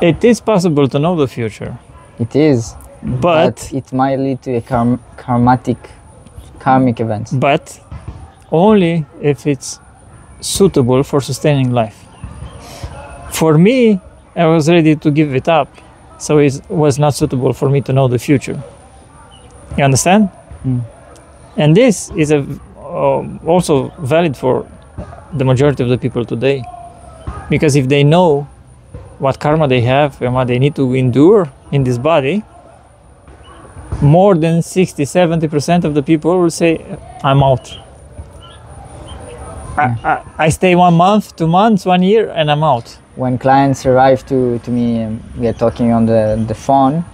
It is possible to know the future. It is. But it might lead to a karmic events. But only if it's suitable for sustaining life. For me, I was ready to give it up, so it was not suitable for me to know the future. You understand? Mm. And this is also valid for the majority of the people today. Because if they know what karma they have and what they need to endure in this body, more than 60-70% of the people will say, I'm out. I stay 1 month, 2 months, 1 year, and I'm out. When clients arrive to me, we are talking on the phone,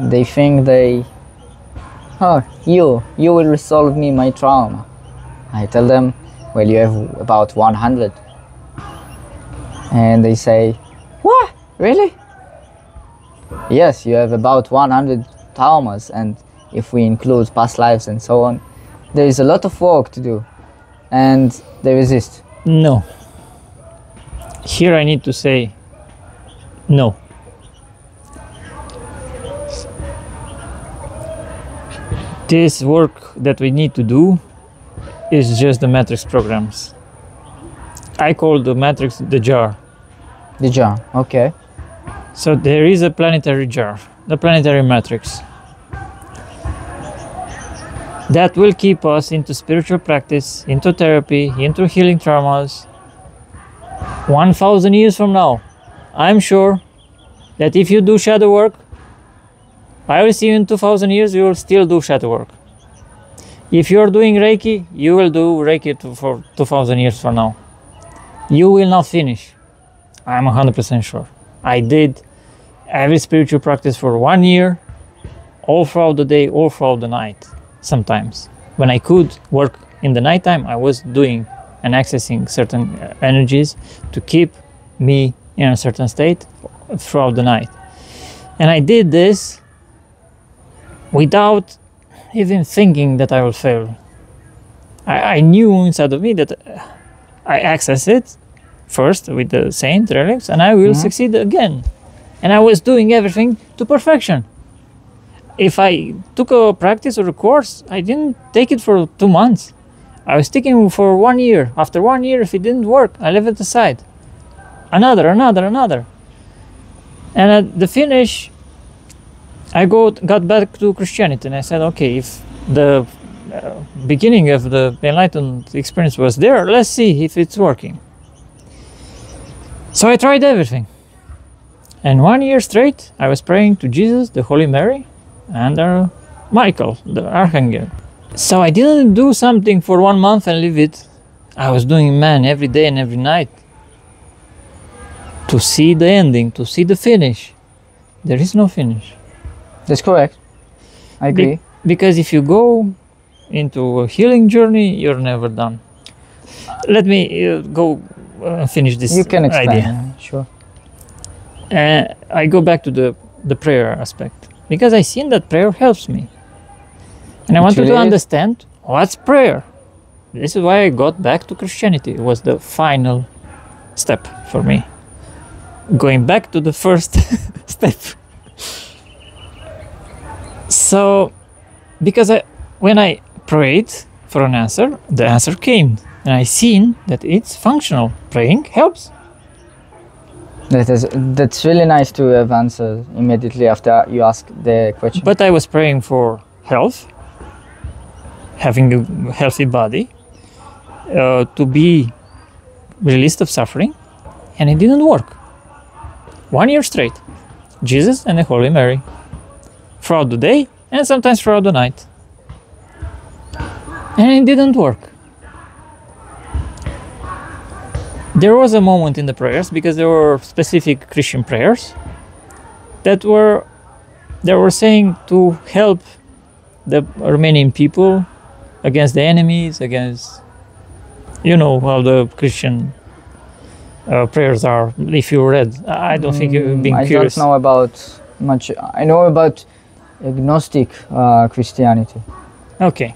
they think you will resolve me my trauma. I tell them, well, you have about 100. And they say, what, really? Yes, you have about 100 traumas, and if we include past lives and so on, there is a lot of work to do. And they resist. No. Here I need to say no. This work that we need to do is just the matrix programs. I call the matrix the jar. The jar, okay. So there is a planetary jar, the planetary matrix, that will keep us into spiritual practice, into therapy, into healing traumas. 1,000 years from now, I'm sure that if you do shadow work, I will see you in 2,000 years, you will still do shadow work. If you're doing Reiki, you will do Reiki for 2,000 years from now. You will not finish. I'm 100% sure. I did every spiritual practice for 1 year, all throughout the day, all throughout the night. Sometimes when I could work in the nighttime, I was doing and accessing certain energies to keep me in a certain state throughout the night. And I did this without even thinking that I will fail. I knew inside of me that I access it first with the saint relics and I will succeed again. And I was doing everything to perfection. If I took a practice or a course, I didn't take it for 2 months. I was taking for 1 year. After 1 year, if it didn't work, I left it aside. Another. And at the finish, I got back to Christianity and I said, okay, if the beginning of the enlightened experience was there, let's see if it's working. So I tried everything. And 1 year straight, I was praying to Jesus, the Holy Mary, and Michael, the Archangel. So I didn't do something for 1 month and leave it. I was doing every day and every night to see the ending, to see the finish. There is no finish. That's correct. I agree. Because if you go into a healing journey, you're never done. Let me go finish this idea. You can explain, sure. I go back to the prayer aspect. Because I seen that prayer helps me. And I wanted to understand what's prayer. This is why I got back to Christianity. It was the final step for me. Going back to the first step. So, because when I prayed for an answer, the answer came. And I seen that it's functional. Praying helps. That's really nice to have answered immediately after you ask the question. But I was praying for health, having a healthy body, to be released of suffering, and it didn't work. 1 year straight, Jesus and the Holy Mary, throughout the day and sometimes throughout the night. And it didn't work. There was a moment in the prayers, because there were specific Christian prayers that were saying to help the Romanian people against the enemies, against, you know how the Christian prayers are. If you read, I don't think you've been curious. I don't know about much. I know about agnostic Christianity. Okay.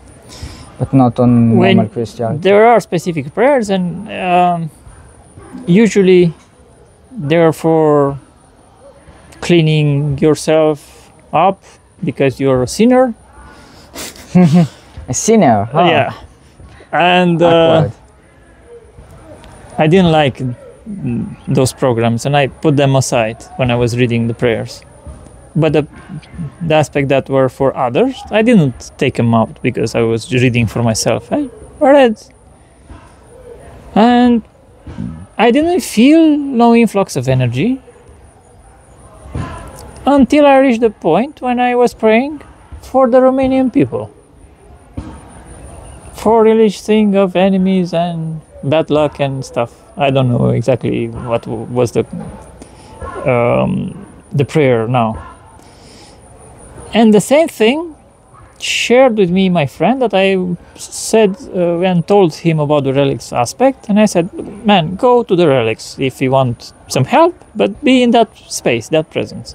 But not on normal Christianity. There are specific prayers, and usually they're for cleaning yourself up because you're a sinner. A sinner, huh? Yeah. And I didn't like those programs, and I put them aside when I was reading the prayers. But the aspect that were for others, I didn't take them out because I was reading for myself. I read, and I didn't feel no influx of energy until I reached the point when I was praying for the Romanian people, for religious thing of enemies and bad luck and stuff. I don't know exactly what was the prayer now. And the same thing shared with me my friend, that I said and told him about the relics aspect, and I said, man, go to the relics if you want some help, but be in that space, that presence.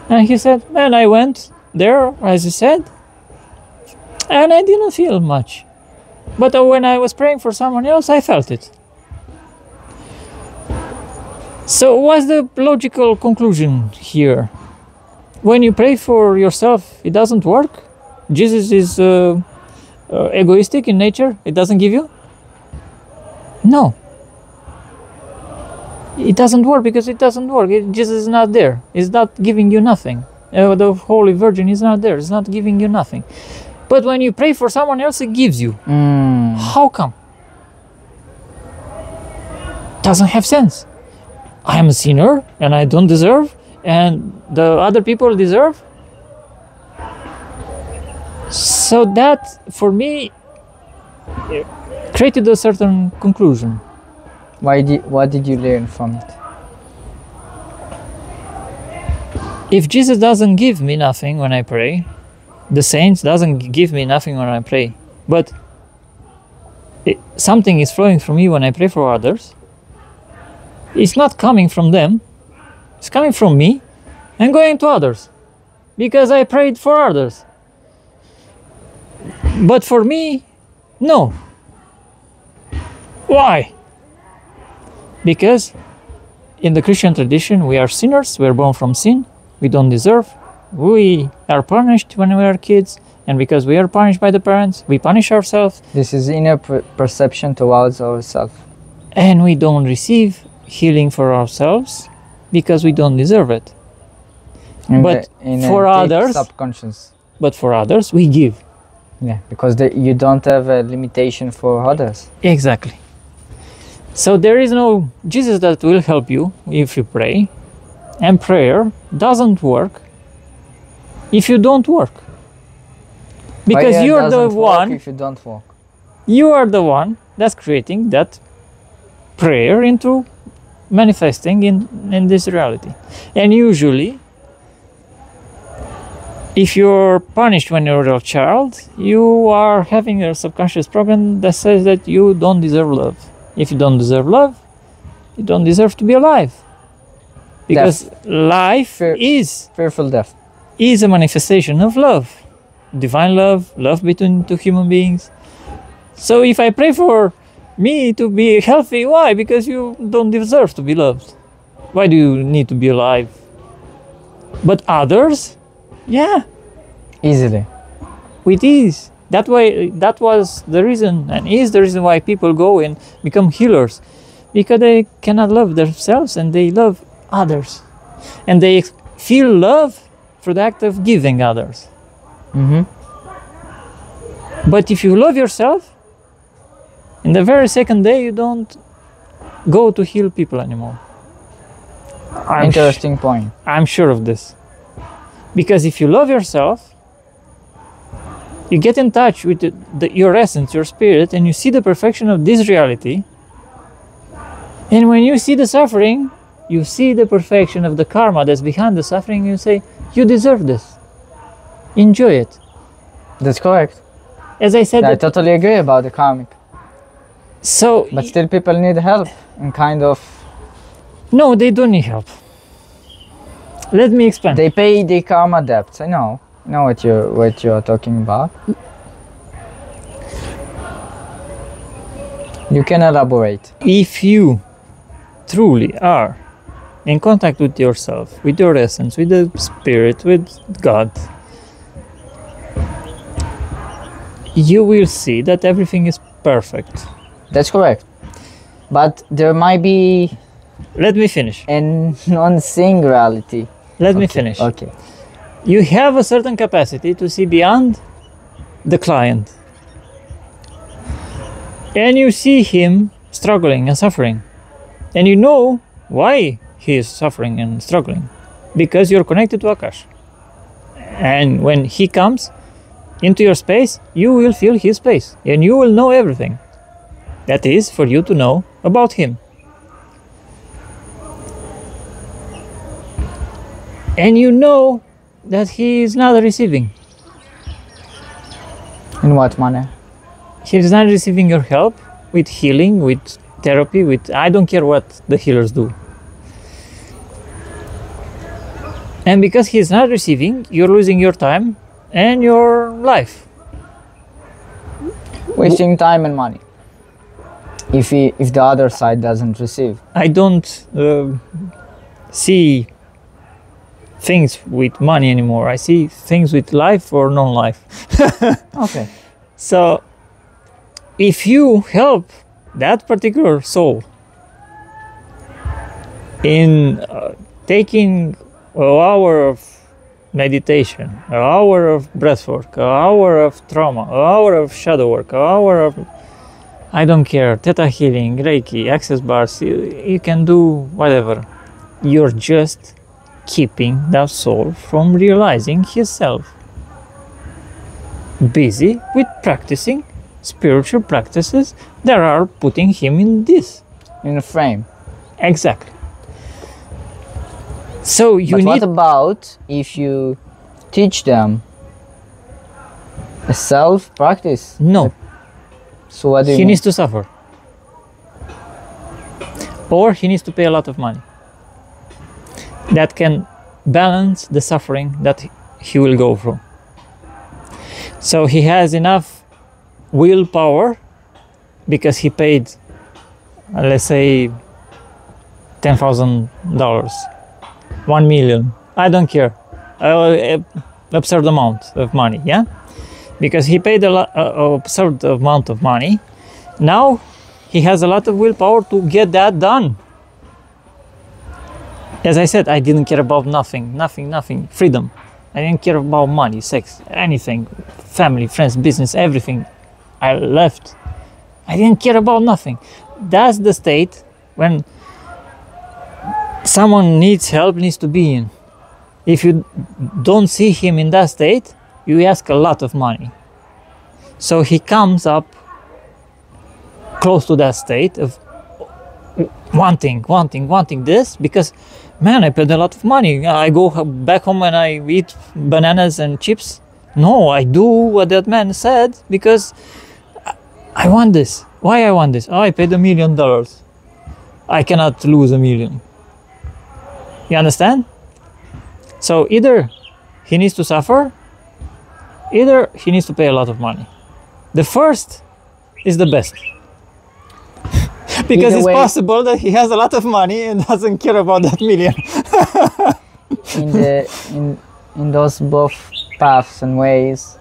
And he said, man, I went there, as he said, and I didn't feel much. But when I was praying for someone else, I felt it. So what's the logical conclusion here? When you pray for yourself, it doesn't work? Jesus is egoistic in nature? It doesn't give you? No. It doesn't work because it doesn't work. Jesus is not there. It's not giving you nothing. The Holy Virgin is not there. It's not giving you nothing. But when you pray for someone else, it gives you. How come? Doesn't have sense. I am a sinner and I don't deserve, and the other people deserve. So that, for me, created a certain conclusion. What did you learn from it? If Jesus doesn't give me nothing when I pray, the saints doesn't give me nothing when I pray, but something is flowing from me when I pray for others, it's not coming from them, it's coming from me and going to others, because I prayed for others. But for me, no. Why? Because in the Christian tradition, we are sinners, we are born from sin, we don't deserve, we are punished when we are kids, and because we are punished by the parents, we punish ourselves. This is inner perception towards ourselves. And we don't receive healing for ourselves because we don't deserve it. But for others, subconscious. But for others, we give. Yeah, because you don't have a limitation for others. Exactly. So there is no Jesus that will help you if you pray, and prayer doesn't work if you don't work. Because you are the one. If you don't work, you are the one that's creating that prayer into manifesting in this reality. And usually, if you're punished when you're a child, you are having a subconscious program that says that you don't deserve love. If you don't deserve love, you don't deserve to be alive. Because death. Life is fearful death. Is a manifestation of love. Divine love, love between two human beings. So if I pray for me to be healthy, why? Because you don't deserve to be loved. Why do you need to be alive? But others, yeah. Easily. With ease. That was the reason, and is the reason why people go and become healers. Because they cannot love themselves and they love others. And they feel love for the act of giving others. Mm-hmm. But if you love yourself, in the very second day you don't go to heal people anymore. Interesting point. I'm sure of this. Because if you love yourself, you get in touch with your essence, your spirit, and you see the perfection of this reality. And when you see the suffering, you see the perfection of the karma that's behind the suffering, you say, you deserve this. Enjoy it. That's correct. As I said, I totally agree about the karmic. So, but still people need help and kind of... No, they don't need help. Let me explain. They pay the karma debts. I know what you're talking about. You can elaborate. If you truly are in contact with yourself, with your essence, with the spirit, with God, you will see that everything is perfect. That's correct. But there might be Let me finish. a non-seeing reality. Let me finish. Okay. You have a certain capacity to see beyond the client. And you see him struggling and suffering. And you know why he is suffering and struggling. Because you're connected to Akash. And when he comes into your space, you will feel his space. And you will know everything. That is for you to know about him. And you know that he is not receiving. In what manner? He is not receiving your help with healing, with therapy, with I don't care what the healers do. And because he is not receiving, you're losing your time and your life. Wasting time and money. If the other side doesn't receive. I don't see things with money anymore. I see things with life or non-life. Okay. So if you help that particular soul in taking an hour of meditation, an hour of breath work, an hour of trauma, an hour of shadow work, an hour of I don't care, theta healing, Reiki, access bars, you can do whatever. You're just keeping that soul from realizing himself. Busy with practicing spiritual practices that are putting him in this. In a frame. Exactly. So you But need... what about if you teach them a self-practice? No. So what do you He mean? needs to suffer. Or he needs to pay a lot of money. That can balance the suffering that he will go through. So he has enough willpower because he paid, let's say, $10,000, 1 million. I don't care. Absurd amount of money, yeah? Because he paid an absurd amount of money. Now he has a lot of willpower to get that done. As I said, I didn't care about nothing. Freedom. I didn't care about money, sex, anything, family, friends, business, everything. I left. I didn't care about nothing. That's the state when someone needs help, needs to be in. If you don't see him in that state, you ask a lot of money. So he comes up close to that state of wanting this because, man, I paid a lot of money. I go back home and I eat bananas and chips. No, I do what that man said because I want this. Why I want this? Oh, I paid $1 million. I cannot lose $1 million. You understand? So either he needs to suffer, either he needs to pay a lot of money. The first is the best. Because it's possible that he has a lot of money and doesn't care about that million. in those both paths and ways,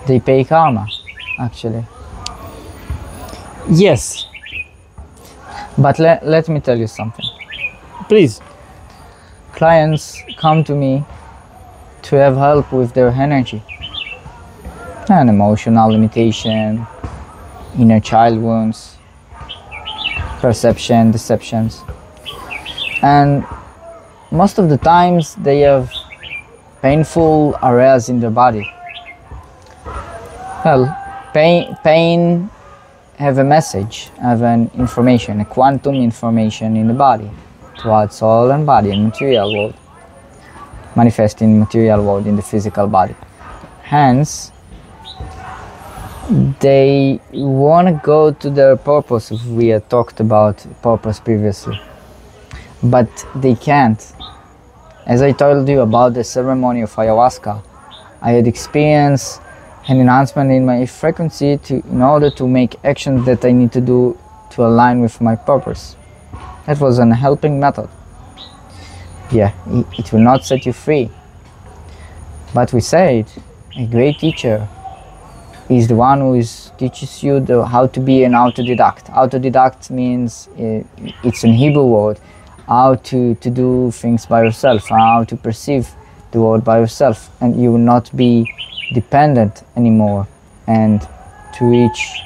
they pay karma, actually. Yes. But let me tell you something. Please. Clients come to me to have help with their energy and emotional limitation, inner child wounds, perception, deceptions. And most of the times they have painful areas in their body. Well, pain have a message, have an information, a quantum information in the body, towards soul and body and material world, manifesting in material world in the physical body. Hence, they want to go to their purpose. We had talked about purpose previously, but they can't. As I told you about the ceremony of ayahuasca, I had experienced an enhancement in my frequency in order to make actions that I need to do to align with my purpose. That was a helping method. yeah, it will not set you free. But we said a great teacher is the one who teaches you how to be an autodidact. Autodidact means, it's an Hebrew word, how to do things by yourself, how to perceive the world by yourself, and you will not be dependent anymore, and to reach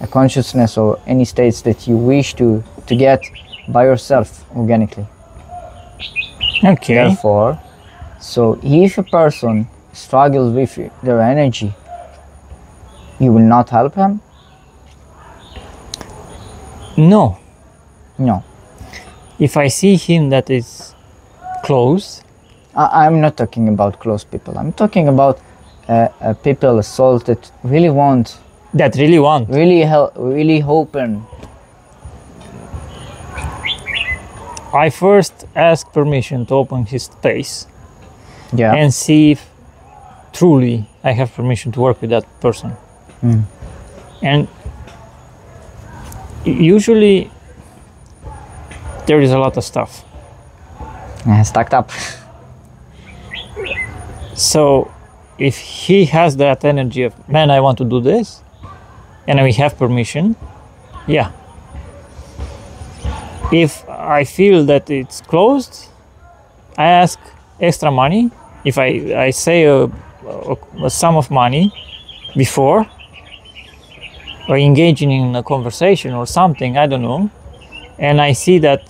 a consciousness or any states that you wish to get by yourself organically. Okay. Therefore, so if a person struggles with their energy, you will not help him? No. No. If I see him that is close. I'm not talking about close people. I'm talking about people, a soul that really want. That really want. Really hoping. I first ask permission to open his space. Yeah. And see if truly I have permission to work with that person. Mm. And usually there is a lot of stuff. Stacked up. So if he has that energy of, man, I want to do this, and we have permission, yeah. If I feel that it's closed, I ask extra money. If I say a sum of money before, or engaging in a conversation or something, I don't know, and I see that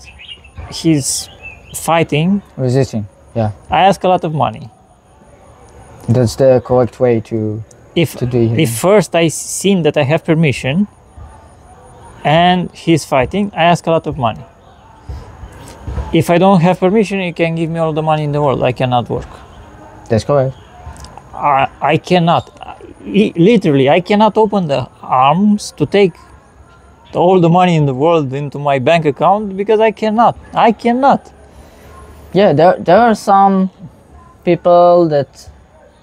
he's fighting, resisting, yeah, I ask a lot of money. That's the correct way to do it. If first I seen that I have permission and he's fighting, I ask a lot of money. If I don't have permission, he can give me all the money in the world. I cannot work. That's correct. I cannot. Literally, I cannot open the arms to take all the money in the world into my bank account because I cannot. I cannot. Yeah, there are some people that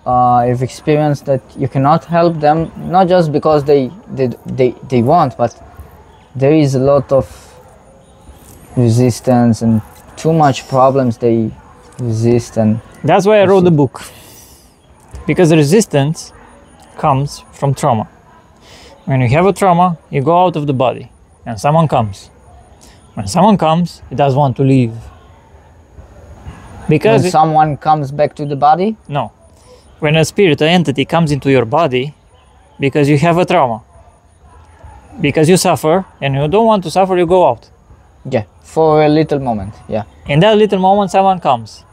have experienced that you cannot help them, not just because they want, but there is a lot of resistance and too much problems they resist, and that's why I wrote the book, because the resistance comes from trauma. When you have a trauma, you go out of the body and someone comes. When someone comes, it doesn't want to leave. Because when someone comes back to the body? No. When a spirit, an entity comes into your body because you have a trauma, because you suffer and you don't want to suffer, you go out. Yeah, for a little moment, yeah. In that little moment, someone comes.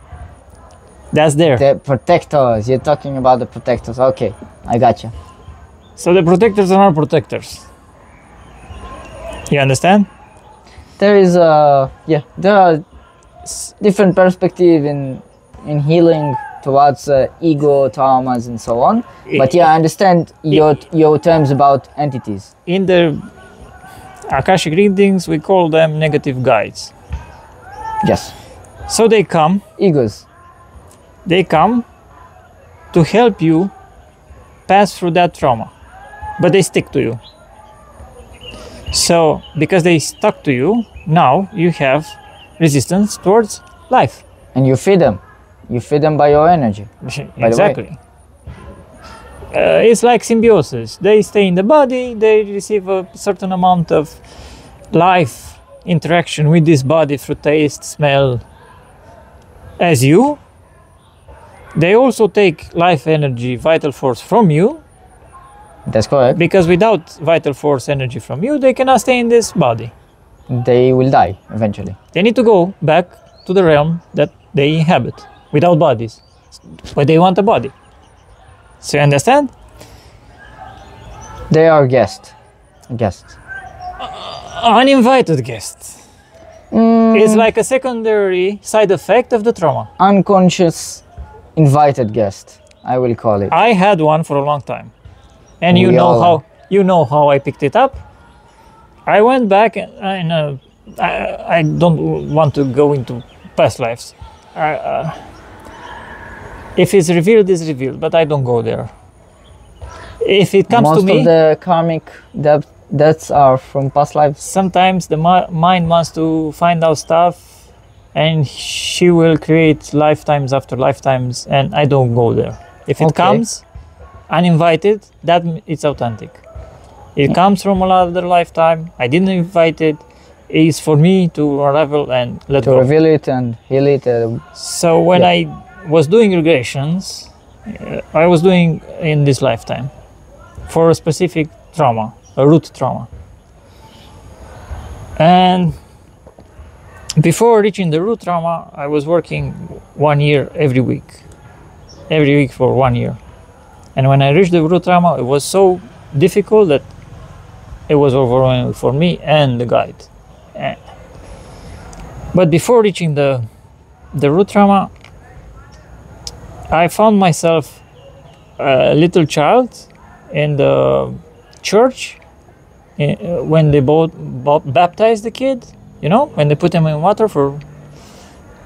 That's there. The protectors, you're talking about the protectors. Okay, I gotcha. So the protectors are not protectors. You understand? There is there are different perspectives in healing towards ego, traumas and so on. But yeah, I understand your terms about entities. In the Akashic readings, we call them negative guides. Yes. So they come. Egos. They come to help you pass through that trauma, but they stick to you. So because they stuck to you, now you have resistance towards life. And you feed them. You feed them by your energy. Exactly. It's like symbiosis. They stay in the body, they receive a certain amount of life interaction with this body through taste, smell, as you. They also take life energy, vital force from you. That's correct. Because without vital force energy from you, they cannot stay in this body. They will die eventually. They need to go back to the realm that they inhabit without bodies. But they want a body. So you understand? They are guests. Uninvited guests. It's like a secondary side effect of the trauma. Unconscious invited guest, I will call it. I had one for a long time. And you know how I picked it up. I went back and I don't want to go into past lives. If it's revealed, it's revealed, but I don't go there. If it comes to me... Most of the karmic debts are from past lives. Sometimes the mind wants to find out stuff and she will create lifetimes after lifetimes, and I don't go there. If it comes uninvited, that it's authentic. It comes from another lifetime. I didn't invite it. It's for me to unravel and let go. To reveal it and heal it. So when I was doing regressions, I was doing in this lifetime for a specific trauma, a root trauma. And before reaching the root trauma, I was working 1 year every week for 1 year. And when I reached the root trauma, it was so difficult that it was overwhelming for me and the guide. But before reaching the root trauma, I found myself a little child in the church when they baptized the kid, you know, when they put him in water for,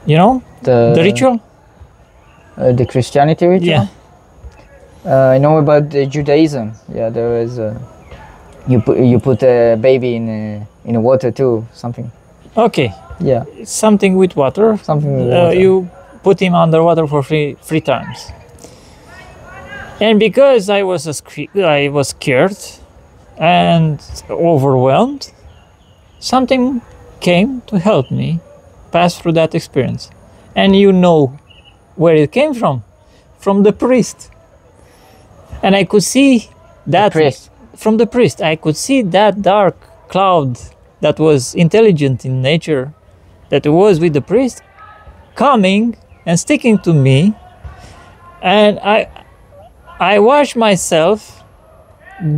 you know, the ritual. The Christianity ritual? Yeah. I know about the Judaism. Yeah, there is you put a baby in a water too, something. Okay. Yeah. Something with water. Something with water. You put him underwater for three times. And because I was scared and overwhelmed, something came to help me pass through that experience. And you know where it came from the priest. And I could see that from the priest. I could see that dark cloud that was intelligent in nature, that was with the priest, coming and sticking to me. And I watched myself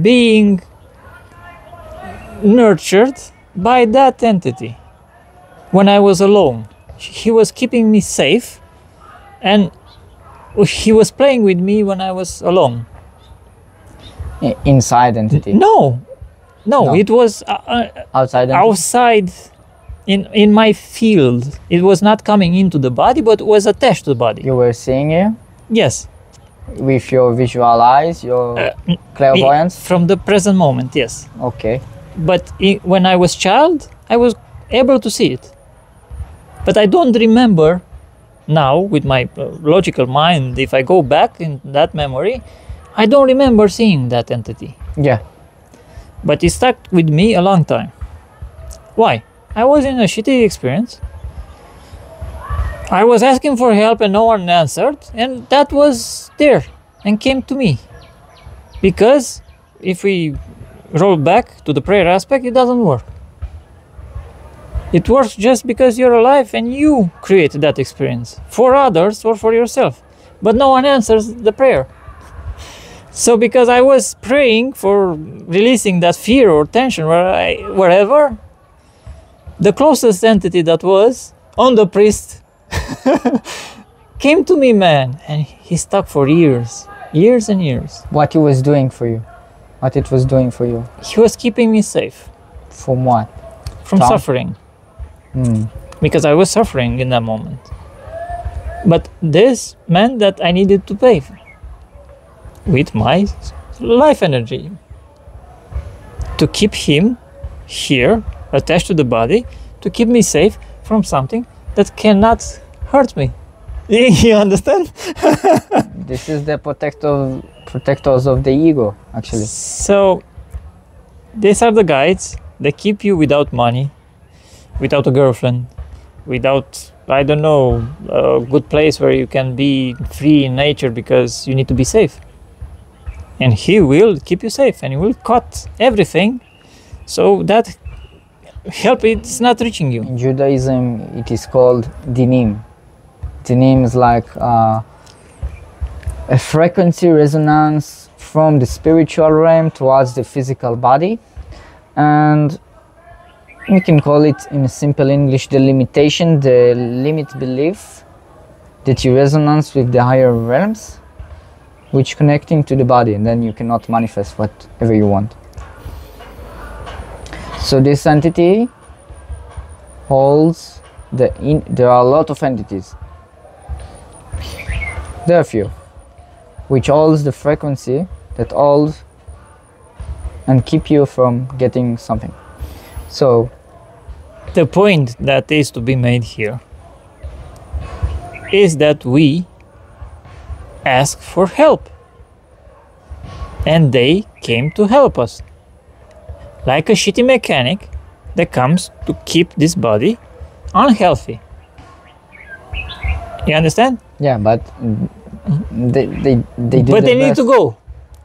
being nurtured by that entity when I was alone. He was keeping me safe, and he was playing with me when I was alone. Inside entity? No, it was outside in my field. It was not coming into the body, but was attached to the body. You were seeing it? Yes. With your visual eyes, your clairvoyance? From the present moment, yes. Okay. But when I was child, I was able to see it. But I don't remember now with my logical mind. If I go back in that memory, I don't remember seeing that entity. Yeah. But it stuck with me a long time. Why? I was in a shitty experience. I was asking for help and no one answered, and that was there and came to me. Because if we roll back to the prayer aspect, it doesn't work. It works just because you're alive and you create that experience for others or for yourself. But no one answers the prayer. So because I was praying for releasing that fear or tension wherever, the closest entity that was on the priest came to me, man, and he stuck for years and years. What he was doing for you? What it was doing for you? He was keeping me safe. From what? From suffering. Because I was suffering in that moment. But this meant that I needed to pay with my life energy to keep him here, attached to the body, to keep me safe from something that cannot hurt me. You understand? This is the protectors of the ego, actually. So these are the guides. They keep you without money, without a girlfriend, without, I don't know, a good place where you can be free in nature because you need to be safe. And he will keep you safe and he will cut everything so that help it's not reaching you. In Judaism, it is called dinim. Dinim is like a frequency resonance from the spiritual realm towards the physical body. And we can call it in simple English the limitation, the limit belief that you resonance with the higher realms, which connecting to the body, and then you cannot manifest whatever you want. So this entity holds there are a lot of entities. There are a few, which holds the frequency that holds and keep you from getting something. So the point that is to be made here is that we ask for help. And they came to help us. Like a shitty mechanic that comes to keep this body unhealthy. You understand? Yeah, but they do But they need to go.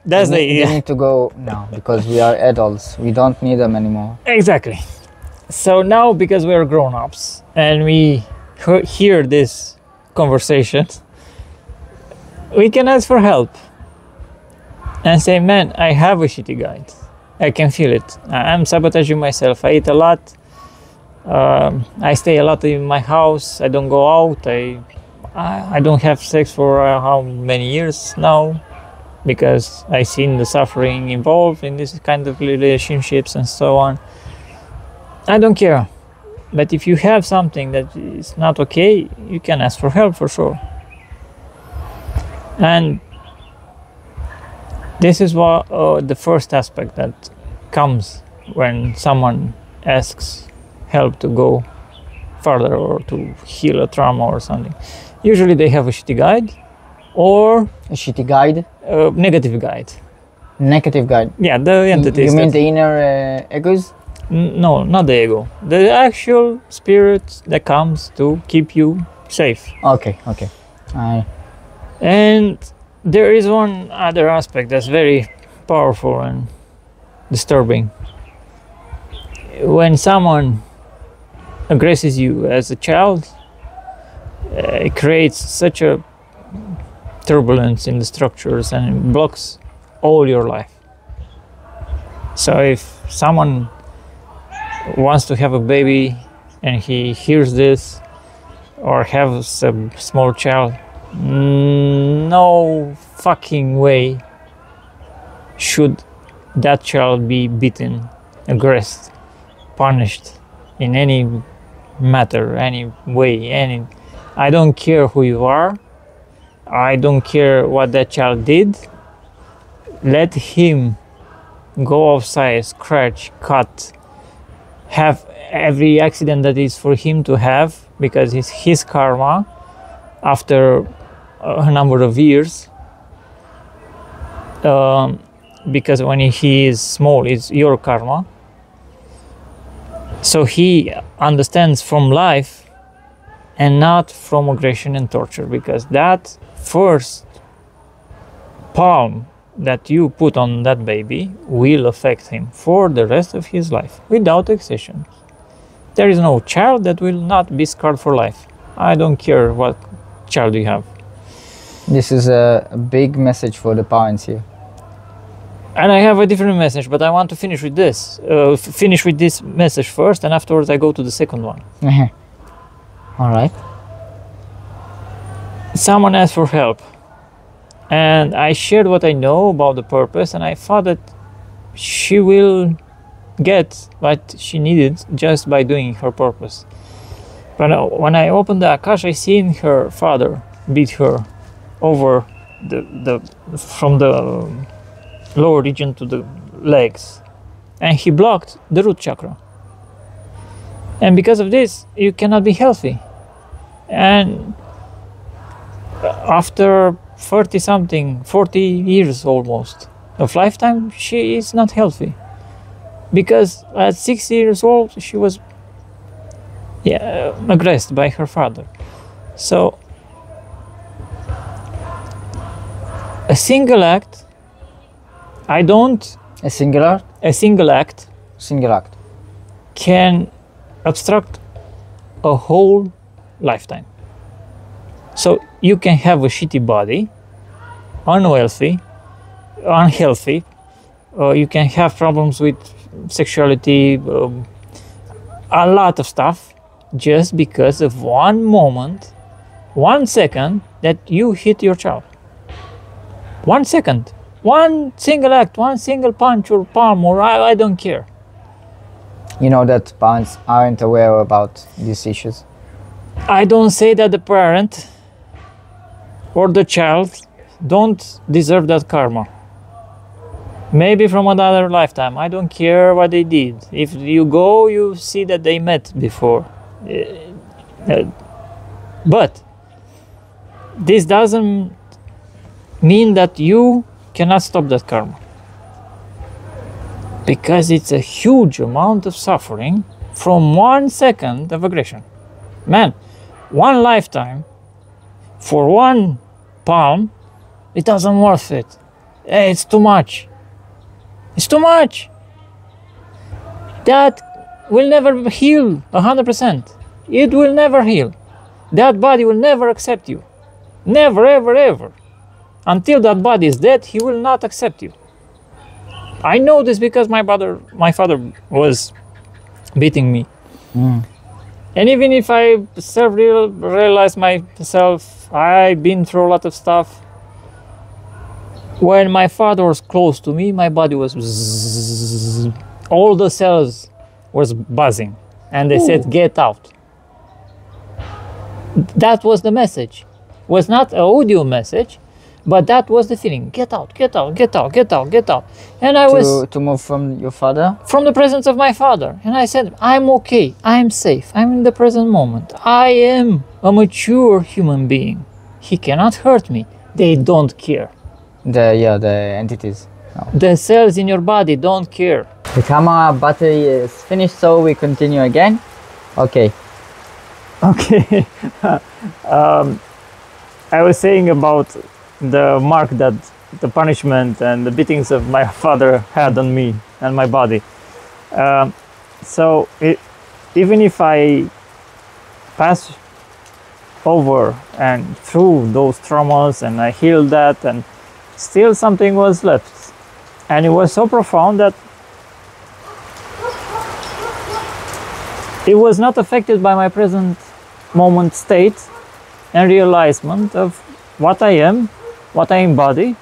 That's they need to go now because we are adults. We don't need them anymore. Exactly. So now, because we are grown-ups and we hear this conversation, we can ask for help and say, man, I have a shitty guide. I can feel it. I'm sabotaging myself. I eat a lot. I stay a lot in my house. I don't go out. I don't have sex for how many years now, because I've seen the suffering involved in this kind of relationships and so on. I don't care. But if you have something that is not okay, you can ask for help for sure. And this is what the first aspect that comes when someone asks help to go further or to heal a trauma or something. Usually they have a shitty guide or a shitty guide, negative guide. Negative guide. Yeah, the entities. You mean the inner egos? No, not the ego. The actual spirit that comes to keep you safe. Okay. And there is one other aspect that's very powerful and disturbing. When someone aggresses you as a child, it creates such a turbulence in the structures and it blocks all your life. So if someone wants to have a baby and he hears this, or has a small child, no fucking way should that child be beaten, aggressed, punished in any matter, any way, I don't care who you are, I don't care what that child did. Let him go outside, scratch, cut, have every accident that is for him to have, because it's his karma after a number of years. Because when he is small, it's your karma. So he understands from life and not from aggression and torture, because that first palm that you put on that baby will affect him for the rest of his life, without exception. There is no child that will not be scarred for life. I don't care what child you have. This is a big message for the parents here. And I have a different message, but I want to finish with this. Finish with this message first, and afterwards I go to the second one. All right. Someone asked for help, and I shared what I know about the purpose, and I thought that she will get what she needed just by doing her purpose. But when I opened the Akash, I seen her father beat her over from the lower region to the legs, and he blocked the root chakra. And because of this, you cannot be healthy. And after 40 years almost of lifetime, she is not healthy. Because at 6 years old, she was aggressed by her father. So a single act, A single act can obstruct a whole lifetime. So you can have a shitty body, unhealthy, you can have problems with sexuality, a lot of stuff, just because of one moment, 1 second that you hit your child. 1 second, one single act, one single punch or palm, or I don't care. You know that parents aren't aware about these issues. I don't say that the parent or the child don't deserve that karma. Maybe from another lifetime. I don't care what they did. If you go, you see that they met before. But this doesn't mean that you cannot stop that karma. Because it's a huge amount of suffering from 1 second of aggression. Man, one lifetime for one palm, it doesn't worth it. It's too much. It's too much. That will never heal 100%. It will never heal. That body will never accept you. Never, ever, ever. Until that body is dead, he will not accept you. I know this because my father was beating me. And even if I self-realize myself, I've been through a lot of stuff. When my father was close to me, my body was bzzz, all the cells was buzzing, and they said, "Get out." That was the message. It was not an audio message, but that was the feeling. Get out, get out, get out, get out, get out. And I was to move from your father? From the presence of my father. And I said, I'm okay, I'm safe, I'm in the present moment. I am a mature human being. He cannot hurt me. They don't care. The entities. No. The cells in your body don't care. The camera battery is finished, so we continue again. Okay. Okay. I was saying about the mark that the punishment and the beatings of my father had on me and my body. Even if I pass over and through those traumas and I healed that, and still something was left. And it was so profound that it was not affected by my present moment state and realizement of what I am, what I embody,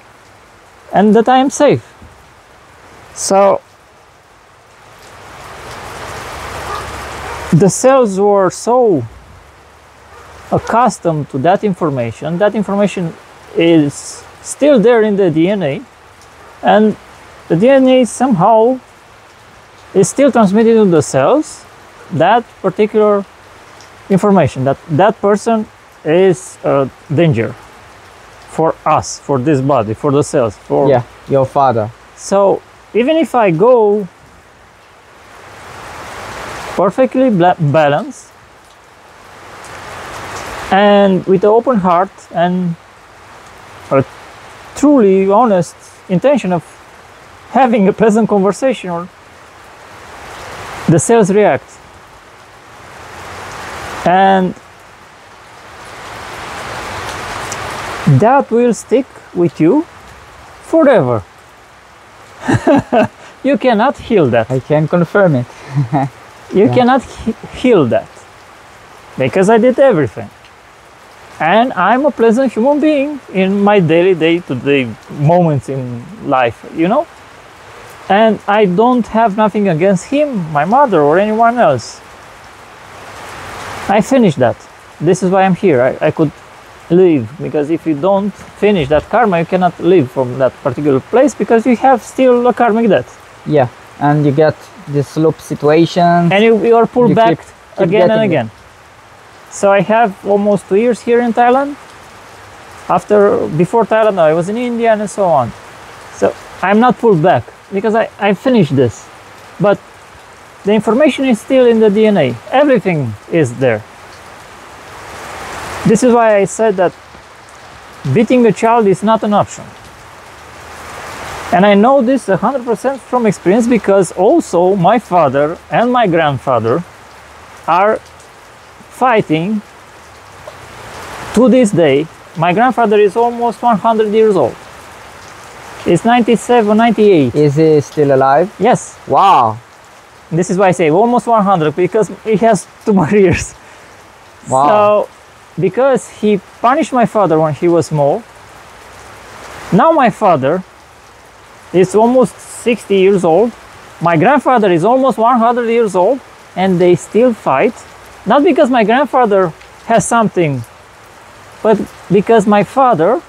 and that I am safe. So the cells were so accustomed to that information. That information is still there in the DNA, and the DNA somehow is still transmitted to the cells that particular information, that that person is a danger for us, for this body, for the cells, for your father. So even if I go perfectly balanced and with an open heart and a truly honest intention of having a pleasant conversation, or the cells react. And that will stick with you forever. You cannot heal that. I can confirm it. You cannot heal that, because I did everything. And I'm a pleasant human being in my daily day-to-day moments in life, you know? And I don't have nothing against him, my mother, or anyone else. I finished that. This is why I'm here. I could leave, because if you don't finish that karma, you cannot leave from that particular place, because you have still a karmic debt. Yeah, and you get this loop situation. And you are pulled back keep again and again. So I have almost 2 years here in Thailand. Before Thailand, I was in India and so on. So I'm not pulled back, because I finished this. But the information is still in the DNA. Everything is there. This is why I said that beating a child is not an option. And I know this 100% from experience, because also my father and my grandfather are fighting to this day. My grandfather is almost 100 years old. He's 97, 98. Is he still alive? Yes. Wow. This is why I say almost 100, because he has 2 more years. Wow. So, because he punished my father when he was small, now my father is almost 60 years old. My grandfather is almost 100 years old, and they still fight. Not because my grandfather has something, but because my father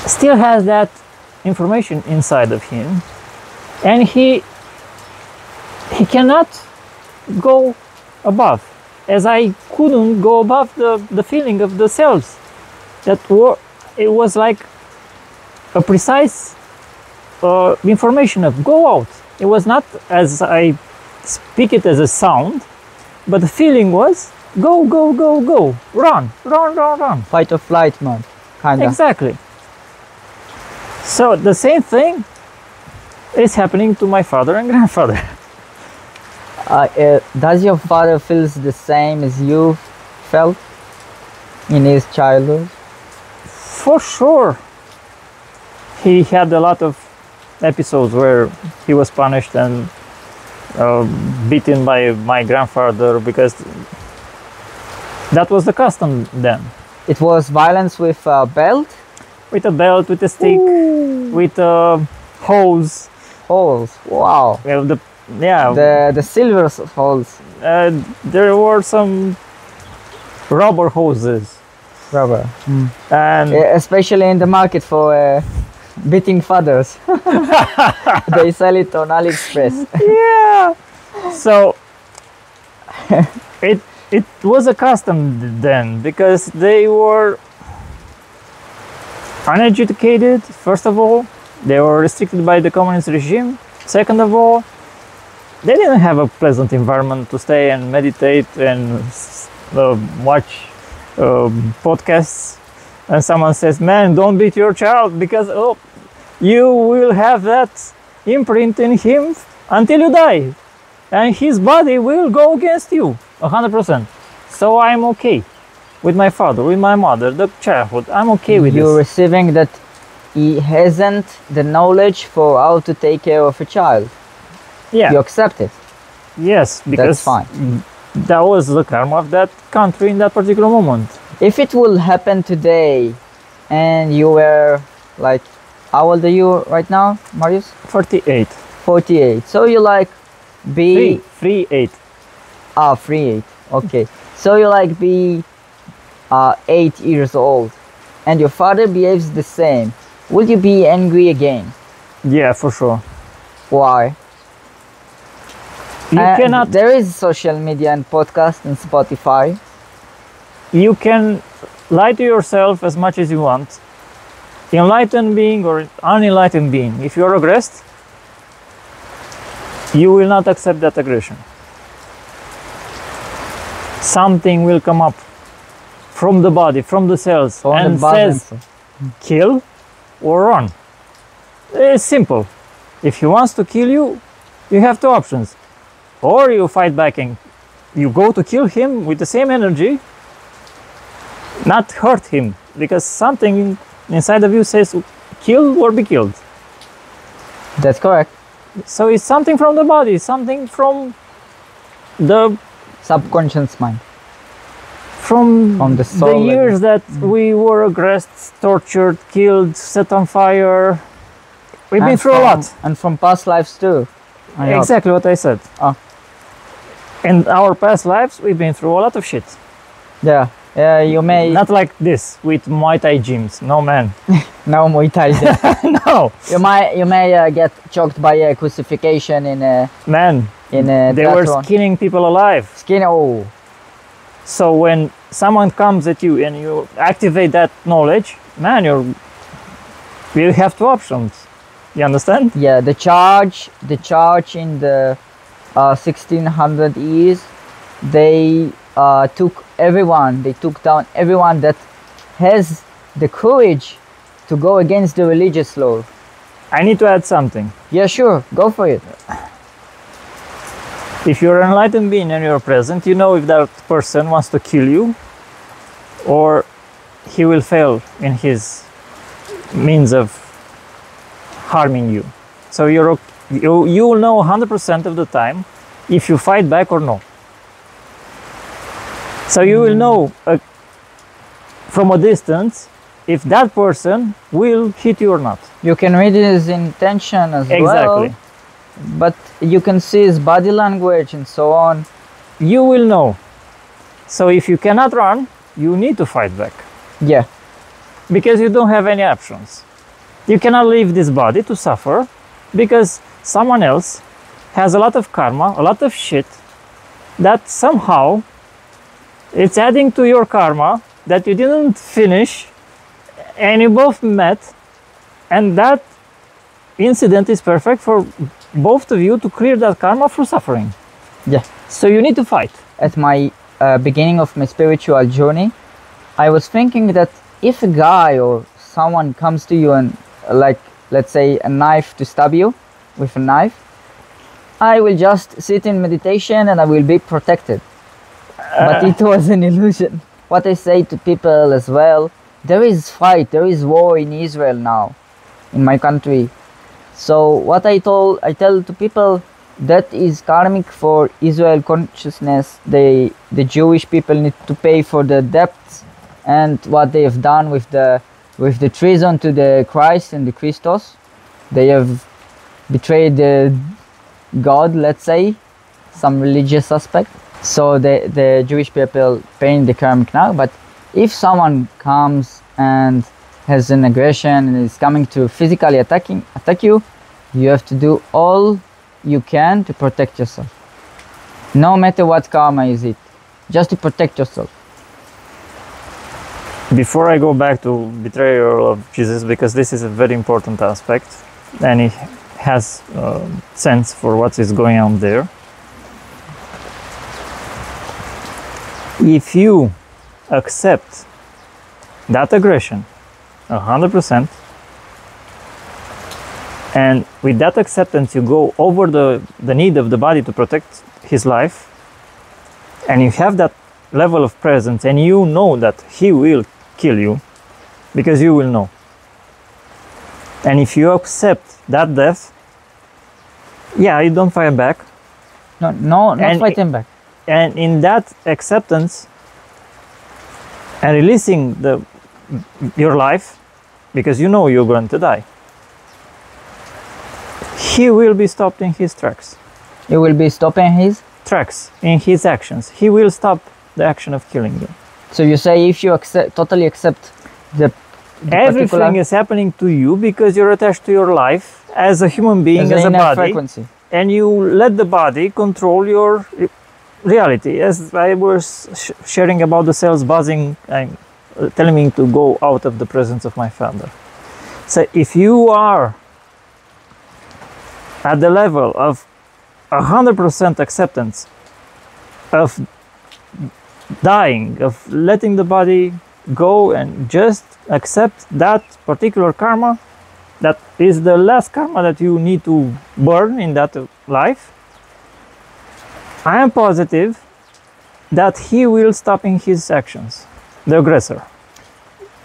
still has that information inside of him, and he cannot go above, as I couldn't go above the feeling of the cells. it was like a precise information of go out. It was not as I speak it as a sound, but the feeling was go, go, go, go, run, run, run, run. Fight or flight mode, kind of. Exactly. So the same thing is happening to my father and grandfather. Does your father feels the same as you felt in his childhood? For sure. He had a lot of episodes where he was punished and beaten by my grandfather because that was the custom then. It was violence with a belt? With a belt, with a stick, Ooh. with a hose. Holes, wow. The silver holes. There were some rubber hoses. Rubber. And especially in the market for beating fathers. They sell it on AliExpress. Yeah. So it was a custom then because they were uneducated, first of all. They were restricted by the communist regime. Second of all, they didn't have a pleasant environment to stay and meditate and watch podcasts. And someone says, man, don't beat your child because you will have that imprint in him until you die. And his body will go against you 100%. So I'm okay with my father, with my mother, the childhood. I'm okay with You're this. receiving that he hasn't the knowledge for how to take care of a child. Yeah. You accept it. Yes, because that's fine. That was the karma of that country in that particular moment. If it will happen today and you were like, how old are you right now, Marius? 48. 48. So you like be... 3-8. Ah, 3-8. Okay. So you like be 8 years old and your father behaves the same. Will you be angry again? Yeah, for sure. Why? You cannot... There is social media and podcast and Spotify. You can lie to yourself as much as you want. Enlightened being or unenlightened being. If you're aggressed, you will not accept that aggression. Something will come up from the body, from the cells, and says, kill or run. It's simple. If he wants to kill you, you have two options. Or you fight back and you go to kill him with the same energy, not hurt him, because something inside of you says kill or be killed. That's correct. So it's something from the body, something from the subconscious mind. From the soul. The years that we were aggressed, tortured, killed, set on fire. We've been through a lot. And from past lives too. Exactly what I said. In our past lives, we've been through a lot of shit. Yeah. You may... Not like this, with Muay Thai gyms. No, man. No Muay Thai. No. You may get choked by a crucifixion in a... Man. They were skinning people alive. Oh. So when someone comes at you and you activate that knowledge, man, you have two options. You understand? Yeah, the charge in the 1600 years, they took everyone. They took down everyone that has the courage to go against the religious law. I need to add something. Yeah, sure. Go for it. If you're an enlightened being and you're present, you know if that person wants to kill you or he will fail in his means of harming you. So you will know 100% of the time if you fight back or no. So you will know from a distance if that person will hit you or not. You can read his intention as well. Exactly. But you can see his body language and so on. You will know. So if you cannot run, you need to fight back. Yeah. Because you don't have any options. You cannot leave this body to suffer because someone else has a lot of karma, a lot of shit that somehow it's adding to your karma that you didn't finish and you both met, and that incident is perfect for both of you to clear that karma through suffering. Yeah. So you need to fight. At my beginning of my spiritual journey, I was thinking that if a guy or someone comes to you and like, let's say, a knife to stab you with a knife, I will just sit in meditation and I will be protected. But it was an illusion. What I say to people as well, there is fight, there is war in Israel now, in my country. So what I tell to people, that is karmic for Israel consciousness. The Jewish people need to pay for the debts and what they have done with the treason to the Christ and the Christos. They have betrayed the God, let's say, some religious aspect. So the Jewish people paying the karmic now. But if someone comes and has an aggression and is coming to physically attack you, you have to do all you can to protect yourself. No matter what karma is it, just to protect yourself. Before I go back to betrayal of Jesus, because this is a very important aspect and it has sense for what is going on there. If you accept that aggression 100%, and with that acceptance you go over the need of the body to protect his life, and you have that level of presence and you know that he will kill you, because you will know. And if you accept that death, yeah, you don't fight back. No, not fighting back. And in that acceptance and releasing your life, because you know you're going to die, he will be stopped in his tracks. You will be stopping his tracks, in his actions. He will stop the action of killing you. So you say if you totally accept the everything is happening to you because you're attached to your life as a human being, as a body, frequency. And you let the body control your reality. As I was sharing about the cells buzzing and telling me to go out of the presence of my Father. So if you are at the level of 100% acceptance of dying, of letting the body go and just accept that particular karma, that is the last karma that you need to burn in that life, I am positive that he will stop in his actions, the aggressor.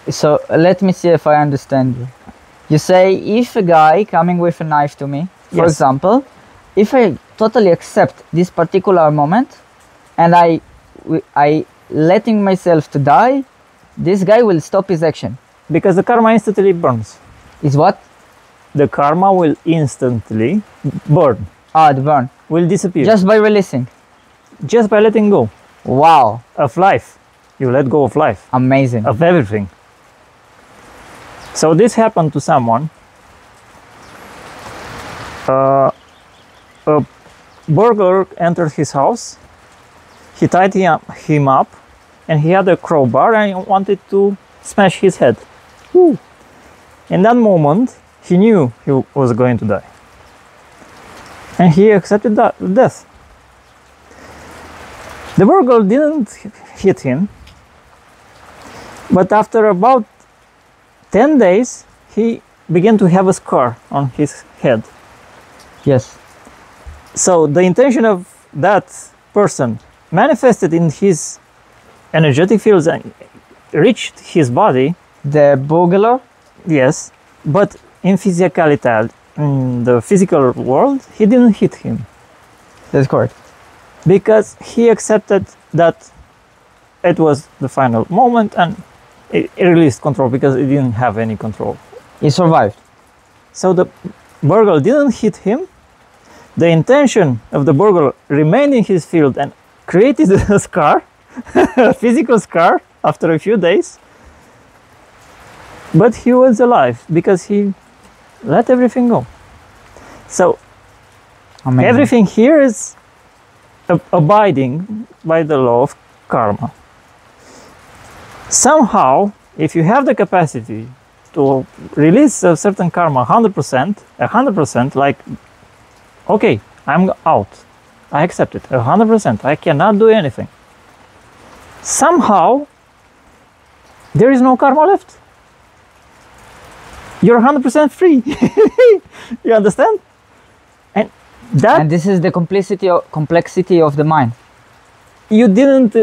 So let me see if I understand you. You say if a guy coming with a knife to me, for example, if I totally accept this particular moment and I letting myself to die, this guy will stop his action. Because the karma instantly burns. Is what? The karma will instantly burn. Ah, the burn. Will disappear. Just by releasing? Just by letting go. Wow. Of life. You let go of life. Amazing. Of everything. So this happened to someone. A burglar entered his house. He tied him up and he had a crowbar and he wanted to smash his head. Woo. In that moment, he knew he was going to die. And he accepted death. The burglar didn't hit him, but after about 10 days, he began to have a scar on his head. Yes. So the intention of that person manifested in his energetic fields and reached his body. The burglar? Yes, but in physicality, in the physical world, he didn't hit him. That's correct. Because he accepted that it was the final moment and it released control because he didn't have any control. He survived. So the burglar didn't hit him. The intention of the burglar remained in his field and created a scar, a physical scar after a few days. But he was alive because he let everything go. So amazing. Everything here is abiding by the law of karma. Somehow, if you have the capacity to release a certain karma 100%, like, okay, I'm out. I accept it 100%. I cannot do anything. Somehow, there is no karma left. You're 100% free. You understand? And this is the complexity of the mind. You didn't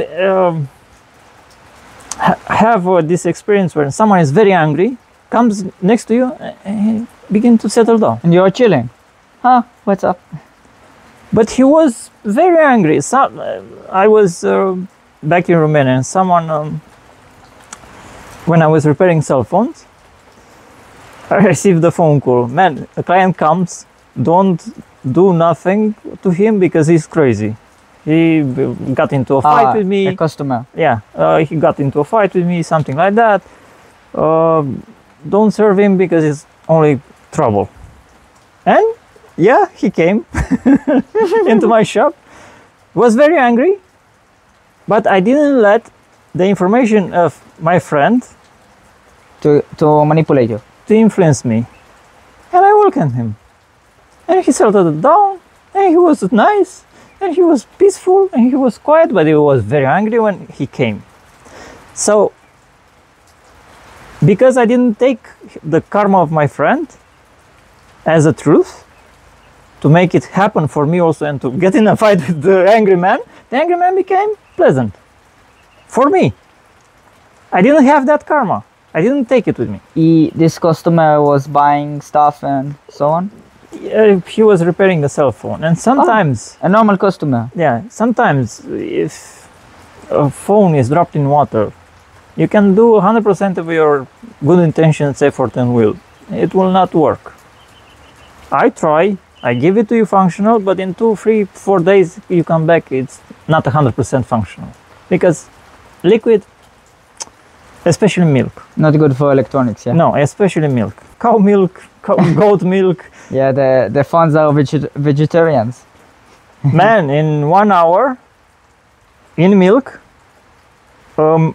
have this experience where someone is very angry, comes next to you, and begin to settle down. And you're chilling. Huh, what's up? But he was very angry. I was back in Romania, and someone, when I was repairing cell phones, I received a phone call. Man, a client comes, don't do nothing to him because he's crazy. He got into a fight with me. A customer. Yeah, he got into a fight with me, something like that. Don't serve him because it's only trouble. And yeah, he came into my shop, was very angry, but I didn't let the information of my friend to manipulate you, to influence me. And I welcomed him. And he settled down, and he was nice, and he was peaceful, and he was quiet, but he was very angry when he came. So, because I didn't take the karma of my friend as a truth, to make it happen for me also and to get in a fight with the angry man became pleasant. For me. I didn't have that karma. I didn't take it with me. This customer was buying stuff and so on? He was repairing the cell phone, and sometimes... a normal customer? Yeah, sometimes if a phone is dropped in water, you can do 100% of your good intentions, effort and will. It will not work. I try, I give it to you functional, but in 2, 3, 4 days you come back, it's not 100% functional. Because liquid, especially milk. Not good for electronics, yeah? No, especially milk. Cow milk, goat milk. Yeah, the fans are vegetarians. Man, in 1 hour, in milk, a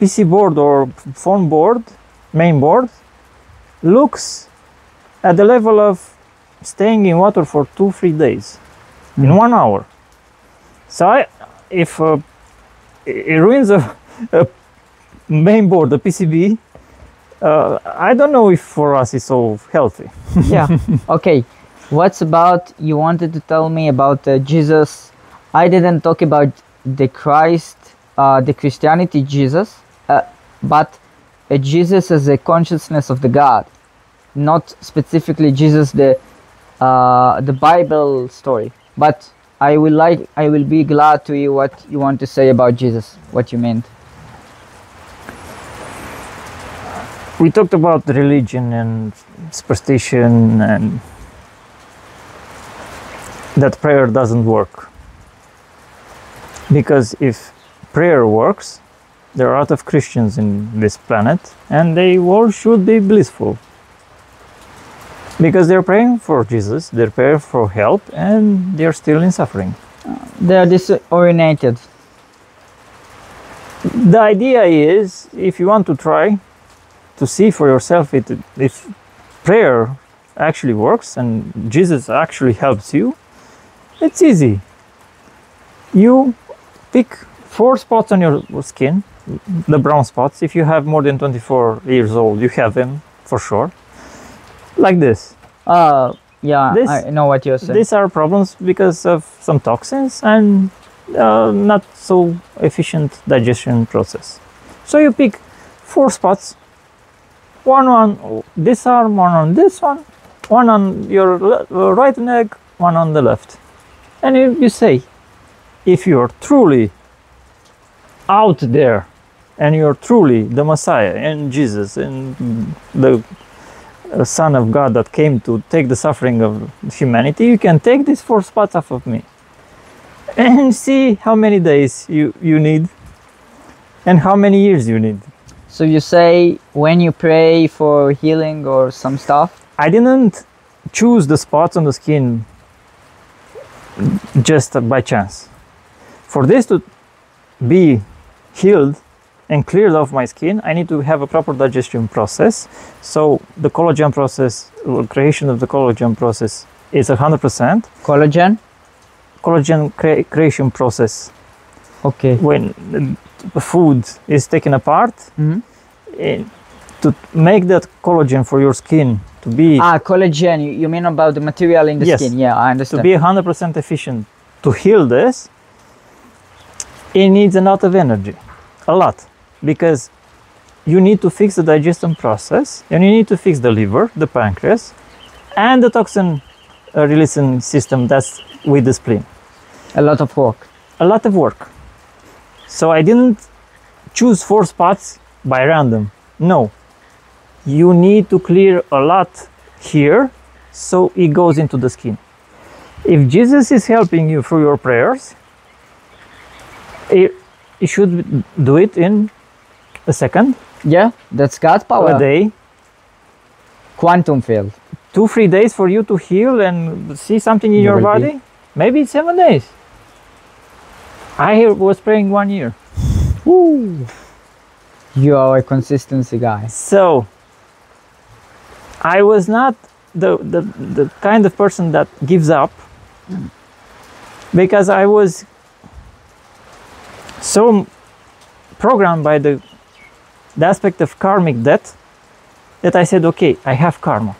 PC board or phone board, main board, looks at the level of staying in water for 2-3 days, in 1 hour. So if it ruins a main board, a PCB, I don't know if for us it's so healthy. Yeah, okay. What's about, you wanted to tell me about Jesus. I didn't talk about the Christ, the Christianity Jesus, but Jesus as a consciousness of the God, not specifically Jesus the Bible story. But I will be glad to hear what you want to say about Jesus, what you meant. We talked about religion and superstition and that prayer doesn't work. Because if prayer works, there are a lot of Christians in this planet and they all should be blissful. Because they're praying for Jesus, they're praying for help, and they're still in suffering. They're disoriented. The idea is, if you want to try to see for yourself if prayer actually works and Jesus actually helps you, it's easy. You pick 4 spots on your skin, the brown spots. If you have more than 24 years old, you have them for sure. Like this. Yeah, I know what you're saying. These are problems because of some toxins and not so efficient digestion process. So you pick 4 spots, one on this arm, one on this one on your right leg, one on the left. And you say, if you're truly out there and you're truly the Messiah and Jesus and the Son of God that came to take the suffering of humanity, you can take these 4 spots off of me and see how many days you need and how many years you need. So you say when you pray for healing or some stuff? I didn't choose the spots on the skin just by chance. For this to be healed, and cleared off my skin, I need to have a proper digestion process. So the collagen process, or creation of the collagen process, is 100%. Collagen? Collagen creation process. Okay. When the food is taken apart, to make that collagen for your skin to be... collagen, you mean about the material in the yes, skin? Yeah, I understand. To be 100% efficient, to heal this, it needs a lot of energy, a lot, because you need to fix the digestion process, and you need to fix the liver, the pancreas, and the toxin releasing system that's with the spleen. A lot of work. A lot of work. So I didn't choose 4 spots by random. No. You need to clear a lot here, so it goes into the skin. If Jesus is helping you through your prayers, you should do it in a second. Yeah, that's God power. A day. Quantum field. 2-3 days for you to heal and see something in your body. Maybe 7 days. I was praying 1 year. Woo. You are a consistency guy. So I was not the kind of person that gives up, because I was so programmed by the aspect of karmic debt that I said, okay, I have karma.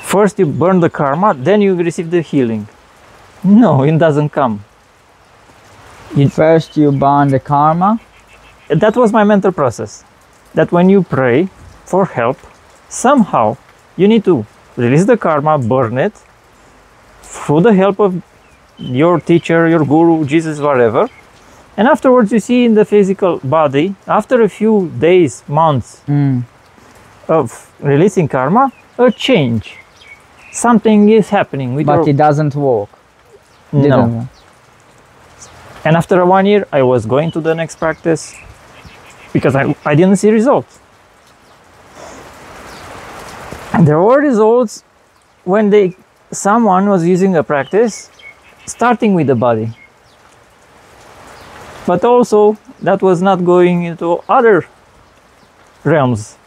First you burn the karma, then you receive the healing. No, it doesn't come. First you burn the karma. That was my mental process. That when you pray for help, somehow you need to release the karma, burn it, through the help of your teacher, your guru, Jesus, whatever. And afterwards you see in the physical body, after a few days, months of releasing karma, a change. Something is happening with But it doesn't work. No. And after 1 year, I was going to the next practice because I didn't see results. And there were results when someone was using a practice starting with the body. But also, that was not going into other realms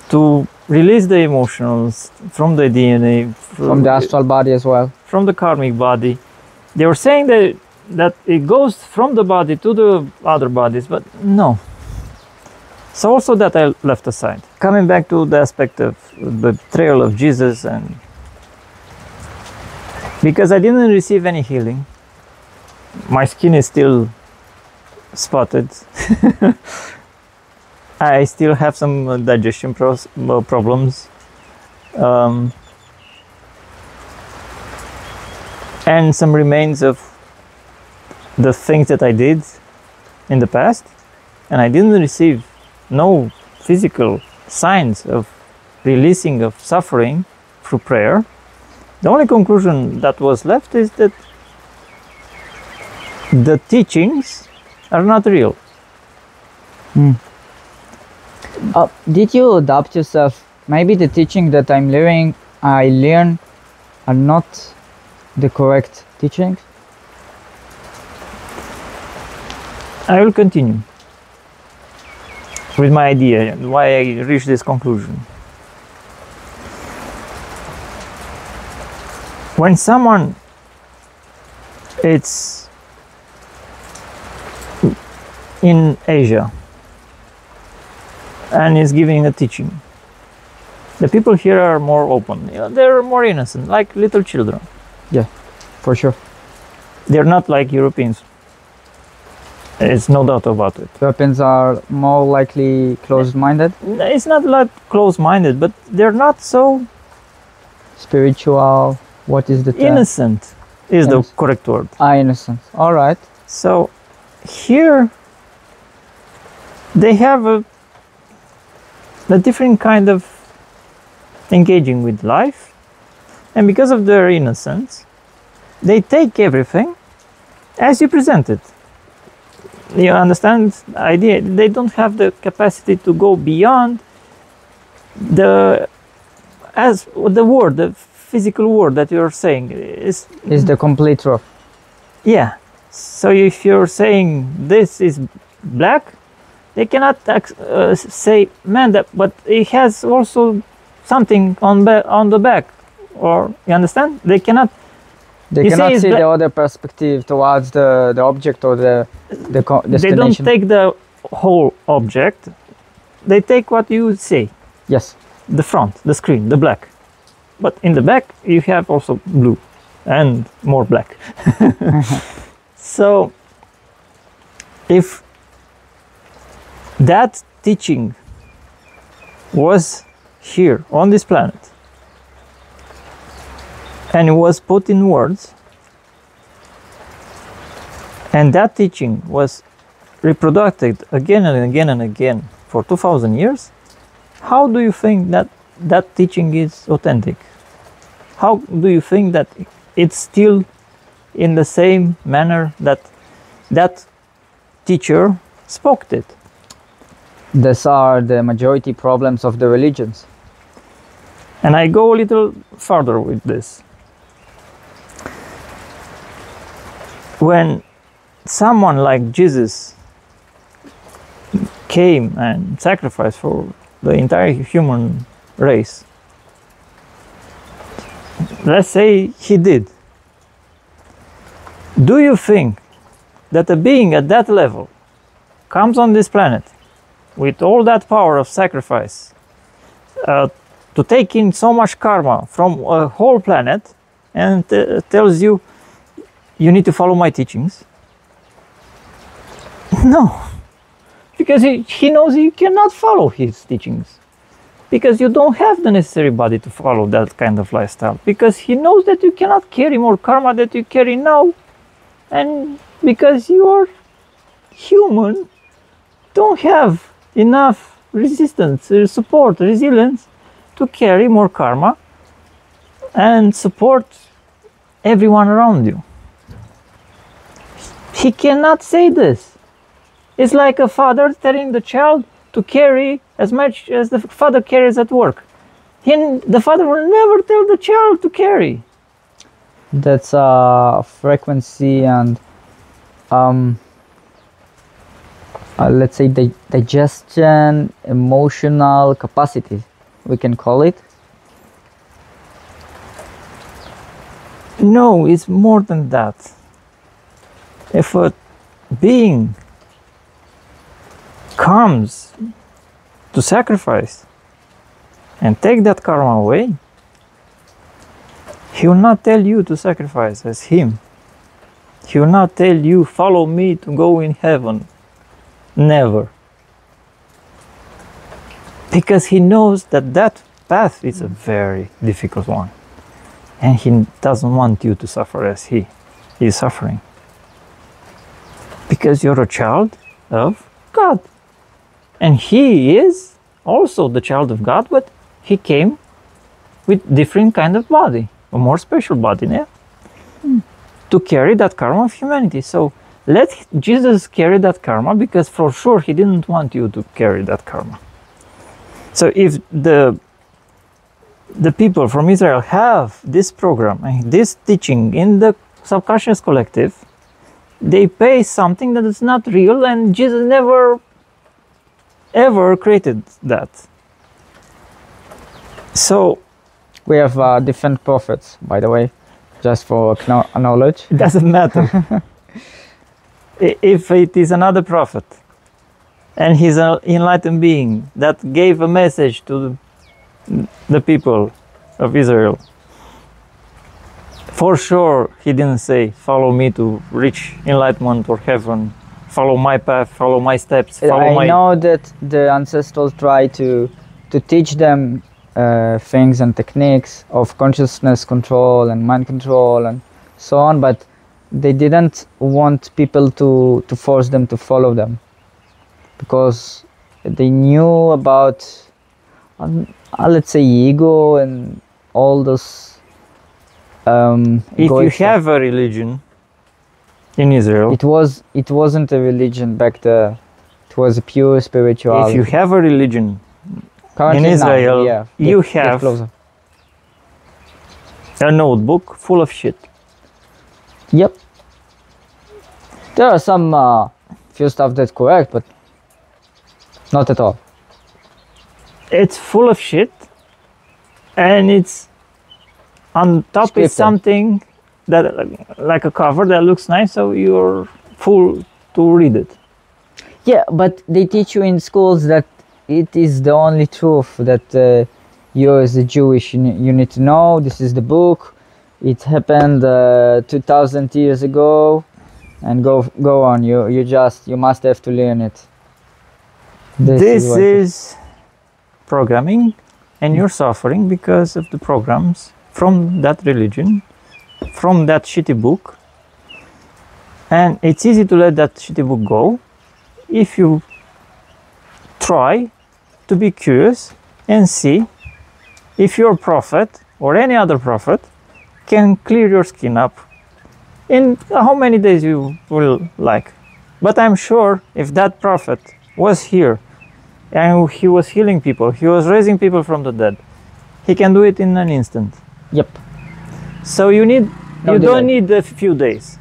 to release the emotions from the DNA, from the astral body as well, from the karmic body. They were saying that it goes from the body to the other bodies, but no. So also that I left aside. Coming back to the aspect of the betrayal of Jesus, and because I didn't receive any healing, my skin is still spotted. I still have some digestion problems. And some remains of the things that I did in the past, and I didn't receive no physical signs of releasing of suffering through prayer. The only conclusion that was left is that the teachings are not real. Did you adopt yourself? Maybe the teaching that I learn are not the correct teachings? I will continue with my idea and why I reached this conclusion. When someone is in Asia and is giving a teaching, the people here are more open. They're more innocent, like little children. Yeah, for sure. They're not like Europeans. It's no doubt about it. Europeans are more likely closed-minded? It's not like closed-minded, but they're not so... Spiritual, what is the term? Innocent is the correct word. Innocent, all right. So here they have a different kind of engaging with life, and because of their innocence, they take everything as you present it. You understand the idea? They don't have the capacity to go beyond the word, the physical word that you're saying is the complete truth. Yeah. So if you're saying this is black, they cannot say, man, but it has also something on the back, or you understand? They cannot. They cannot see the other perspective towards the object or the destination. They don't take the whole object. They take what you say. Yes. The front, the screen, the black. But in the back, you have also blue and more black. So, if that teaching was here on this planet and it was put in words, and that teaching was reproduced again and again and again for 2000 years, how do you think that that teaching is authentic? How do you think that it's still in the same manner that that teacher spoke it? These are the majority problems of the religions. And I go a little further with this. When someone like Jesus came and sacrificed for the entire human race, let's say he did, do you think that a being at that level comes on this planet with all that power of sacrifice to take in so much karma from a whole planet and tells you, you need to follow my teachings? No, because he knows you cannot follow his teachings, because you don't have the necessary body to follow that kind of lifestyle, because he knows that you cannot carry more karma that you carry now, and because you are human, don't have enough resistance, support, resilience to carry more karma and support everyone around you. He cannot say this. It's like a father telling the child to carry as much as the father carries at work. The father will never tell the child to carry. That's a frequency and let's say the digestion, emotional capacity, we can call it. No, it's more than that. If a being comes to sacrifice and take that karma away, he will not tell you to sacrifice as him. He will not tell you, follow me to go in heaven. Never. Because he knows that that path is a very difficult one. And he doesn't want you to suffer as he is suffering. Because you're a child of God. And he is also the child of God, but he came with different kind of body, a more special body, yeah? To carry that karma of humanity. So let Jesus carry that karma, because for sure he didn't want you to carry that karma. So if the people from Israel have this program and this teaching in the subconscious collective, they pay something that is not real, and Jesus never ever created that. So we have different prophets, by the way, just for knowledge. It doesn't matter. If it is another prophet and he's an enlightened being that gave a message to the people of Israel, for sure he didn't say, follow me to reach enlightenment or heaven, follow my path, follow my steps, follow I know that the ancestors try to teach them things and techniques of consciousness control and mind control and so on, but they didn't want people to force them to follow them, because they knew about, let's say, ego and all those if you have a religion in Israel, it wasn't a religion back there, it was a pure spirituality. If you have a religion currently in Israel, now, yeah, you have a notebook full of shit. Yep. There are some few stuff that's correct, but not at all. It's full of shit, and it's on top Scripted. is something that like a cover that looks nice, so you're full to read it. Yeah, but they teach you in schools that it is the only truth that you as a Jewish, you need to know. This is the book. It happened 2,000 years ago, and go on. You must have to learn it. This is programming, and you're suffering because of the programs from that religion, from that shitty book. And it's easy to let that shitty book go if you try to be curious and see if your prophet or any other prophet can clear your skin up in how many days you will like. But I'm sure if that prophet was here and he was healing people, he was raising people from the dead, he can do it in an instant. Yep. So you don't need a few days.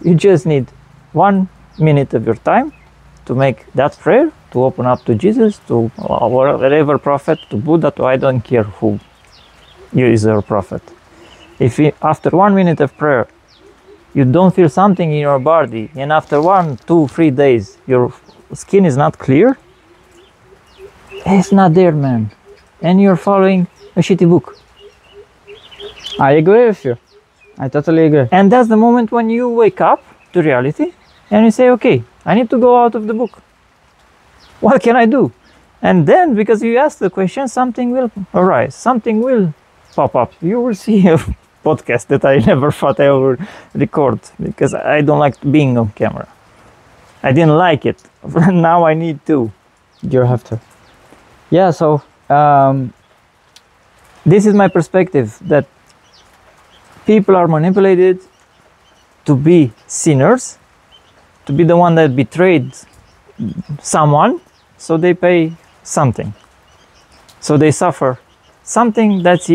You just need 1 minute of your time to make that prayer, to open up to Jesus, to whatever prophet, to Buddha, to I don't care who is your prophet. If after 1 minute of prayer you don't feel something in your body, and after 1, 2, 3 days your skin is not clear, it's not there, man. And you're following a shitty book. I agree with you. I totally agree. And that's the moment when you wake up to reality and you say, okay, I need to go out of the book. What can I do? And then, because you ask the question, something will arise, something will pop up. You will see a podcast that I never thought I would record because I don't like being on camera. I didn't like it. Now I need to. You have to. Yeah, so this is my perspective, that people are manipulated to be sinners, to be the one that betrayed someone, so they pay something. So they suffer something that's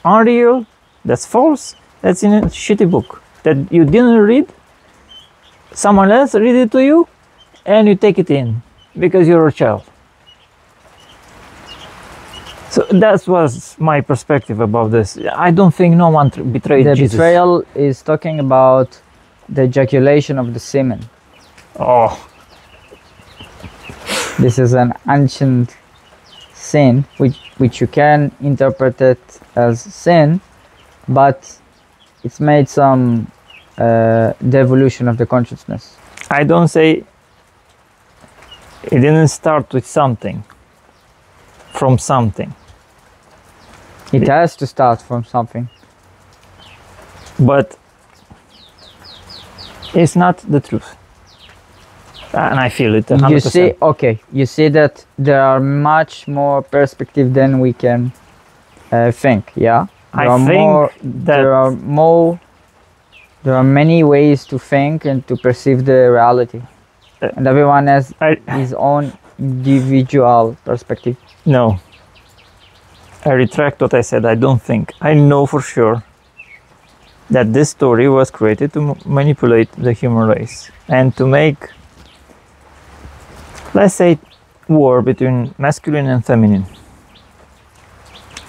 unreal, that's false, that's in a shitty book that you didn't read. Someone else read it to you and you take it in because you're a child. So that was my perspective about this. I don't think no one betrayed Jesus. The betrayal is talking about the ejaculation of the semen. Oh. This is an ancient sin, which you can interpret it as sin, but it's made some devolution of the consciousness. I don't say it didn't start with something, from something. It has to start from something. But it's not the truth. And I feel it 100%. You see, okay, you see that there are much more perspective than we can think, yeah? There are many ways to think and to perceive the reality. And everyone has his own individual perspective. No. I retract what I said. I don't think. I know for sure that this story was created to manipulate the human race and to make, let's say, war between masculine and feminine.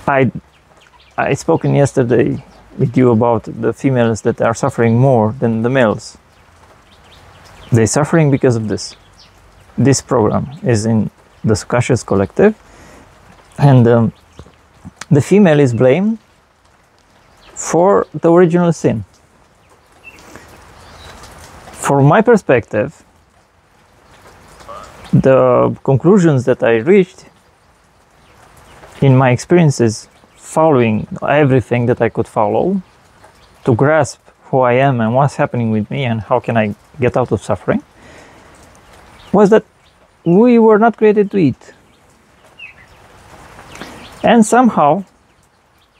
I spoken yesterday with you about the females that are suffering more than the males. They're suffering because of this. This program is in the Akashic collective, and the female is blamed for the original sin. From my perspective, the conclusions that I reached in my experiences, following everything that I could follow to grasp who I am and what's happening with me and how can I get out of suffering, was that we were not created to eat. And somehow,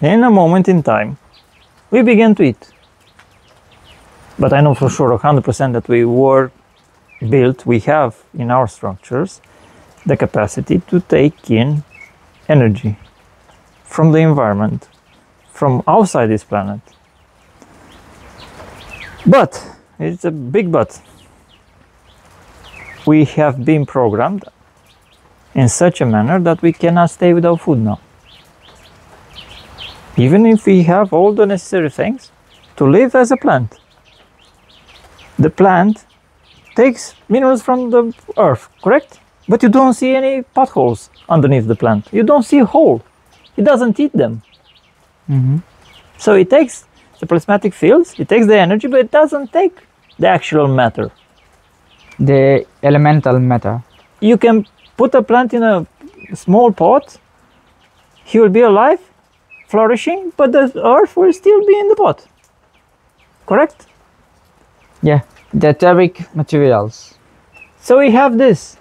in a moment in time, we began to eat. But I know for sure 100% that we were built, we have in our structures the capacity to take in energy from the environment, from outside this planet. But, it's a big but. we have been programmed in such a manner that we cannot stay without food now. Even if we have all the necessary things to live as a plant. The plant takes minerals from the earth, correct? But you don't see any potholes underneath the plant. You don't see a hole. It doesn't eat them. So it takes the plasmatic fields, it takes the energy, but it doesn't take the actual matter. The elemental matter. You can put a plant in a small pot, he will be alive, flourishing, but the earth will still be in the pot. Correct? Yeah, the etheric materials. So we have this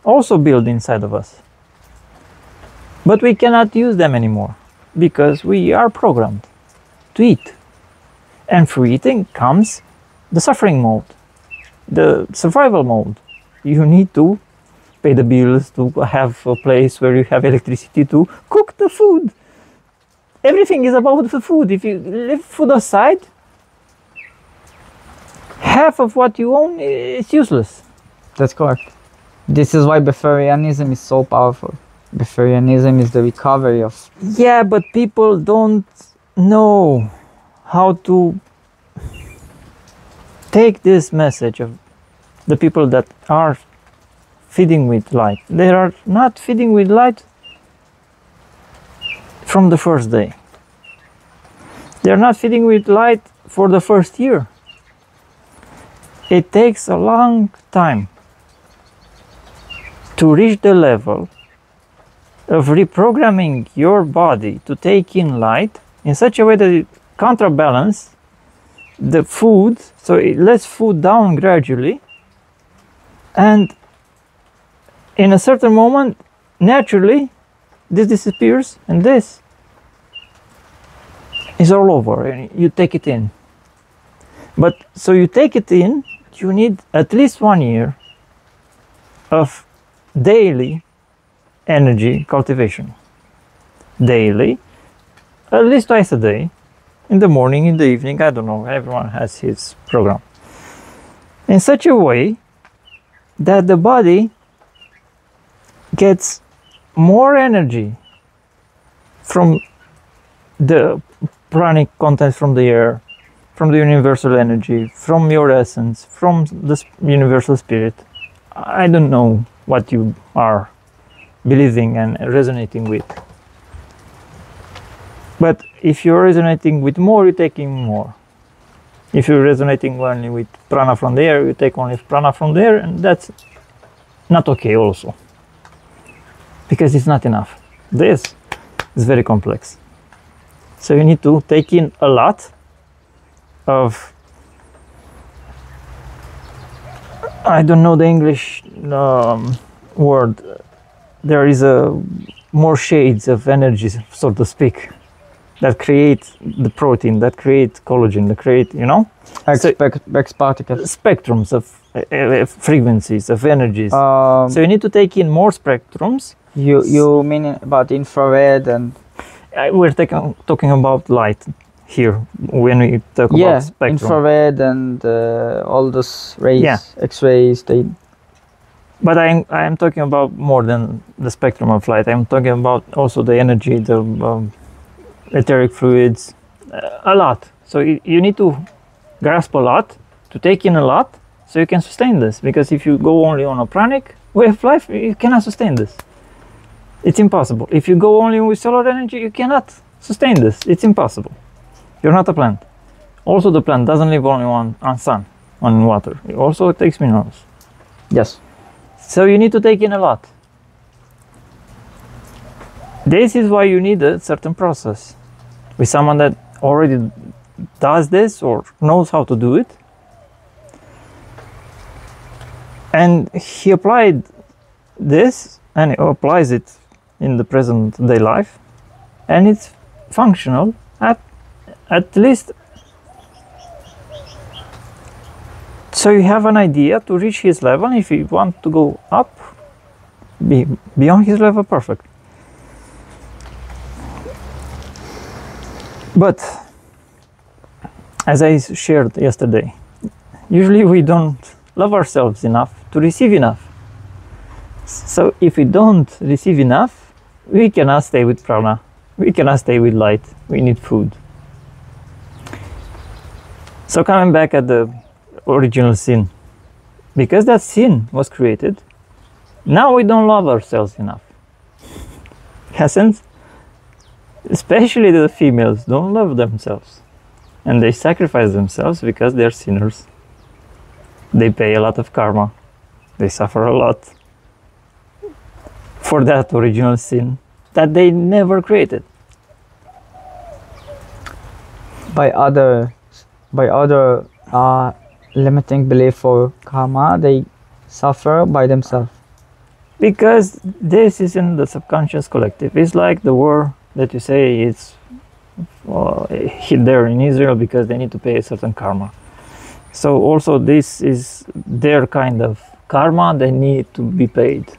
also built inside of us. But we cannot use them anymore because we are programmed to eat. And through eating comes the suffering mode, the survival mode. You need to pay the bills, to have a place where you have electricity to cook the food. Everything is about the food. If you leave food aside, half of what you own is useless. That's correct. This is why Beferianism is so powerful. Beferianism is the recovery of... Yeah, but people don't know how to take this message of the people that are feeding with light. They are not feeding with light from the first day. They are not feeding with light for the first year. It takes a long time to reach the level of reprogramming your body to take in light in such a way that it counterbalance the food, so it lets food down gradually, and in a certain moment naturally this disappears and this is all over and you take it in. But so you take it in, you need at least 1 year of daily energy cultivation. Daily, at least twice a day, in the morning, in the evening, I don't know, everyone has his program. In such a way that the body gets more energy from the pranic content from the air, from the universal energy, from your essence, from the universal spirit. I don't know what you are believing and resonating with. But if you're resonating with more, you're taking more. If you're resonating only with prana from the air, you take only prana from the air, and that's not okay also. Because it's not enough. This is very complex. So you need to take in a lot of, I don't know the English word, there is more shades of energy, so to speak, that create the protein, that create collagen, that create, you know? X particles. Spectrums of frequencies, of energies. So you need to take in more spectrums. You mean about infrared and... We're talking about light here when we talk about spectrum. Infrared and all those rays, X-rays. But I am talking about more than the spectrum of light. I'm talking about also the energy, the etheric fluids, a lot. So you need to grasp a lot, to take in a lot, so you can sustain this. Because if you go only on a pranic way of life, you cannot sustain this. It's impossible. If you go only with solar energy, you cannot sustain this. It's impossible. You're not a plant. Also, the plant doesn't live only on sun, on water. It also takes minerals. Yes. So you need to take in a lot. This is why you need a certain process with someone that already does this or knows how to do it. And he applied this and he applies it in the present day life, and it's functional at least. So you have an idea to reach his level. If you want to go up, beyond his level, perfect. But as I shared yesterday, usually we don't love ourselves enough to receive enough. So if we don't receive enough, we cannot stay with prana. We cannot stay with light. We need food. So coming back at the original sin, because that sin was created, now we don't love ourselves enough. In essence, especially the females don't love themselves, and they sacrifice themselves because they're sinners. They pay a lot of karma. They suffer a lot for that original sin that they never created. By other limiting belief for karma, they suffer by themselves. Because this is in the subconscious collective. It's like the war that you say it's there in Israel because they need to pay a certain karma. So also this is their kind of karma, they need to be paid.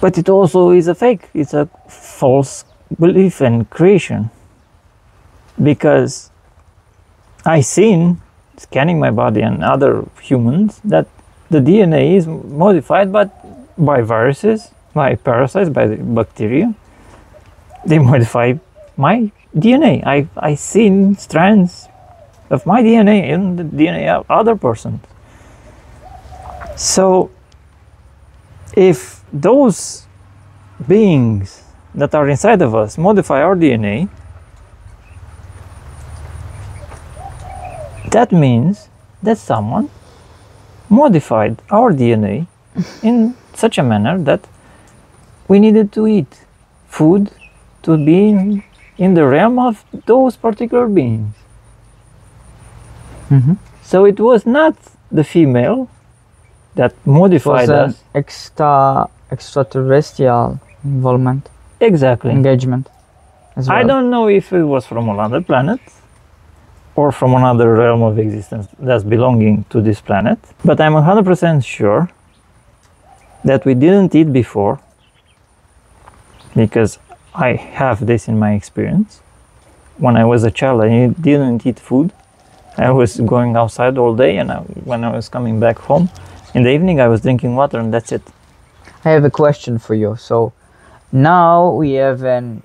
But it also is a fake, it's a false belief and creation. Because I seen, scanning my body and other humans, that the DNA is modified by viruses, by parasites, by the bacteria. They modify my DNA. I seen strands of my DNA in the DNA of other persons. So if those beings that are inside of us modify our DNA, that means that someone modified our DNA in such a manner that we needed to eat food to be in the realm of those particular beings. Mm-hmm. So it was not the female that modified us. Extraterrestrial involvement. Exactly. Engagement. As well. I don't know if it was from another planet or from another realm of existence that's belonging to this planet, but I'm 100% sure that we didn't eat before, because I have this in my experience. When I was a child, I didn't eat food. I was going outside all day, and when I was coming back home in the evening, I was drinking water, and that's it. I have a question for you. So now we have an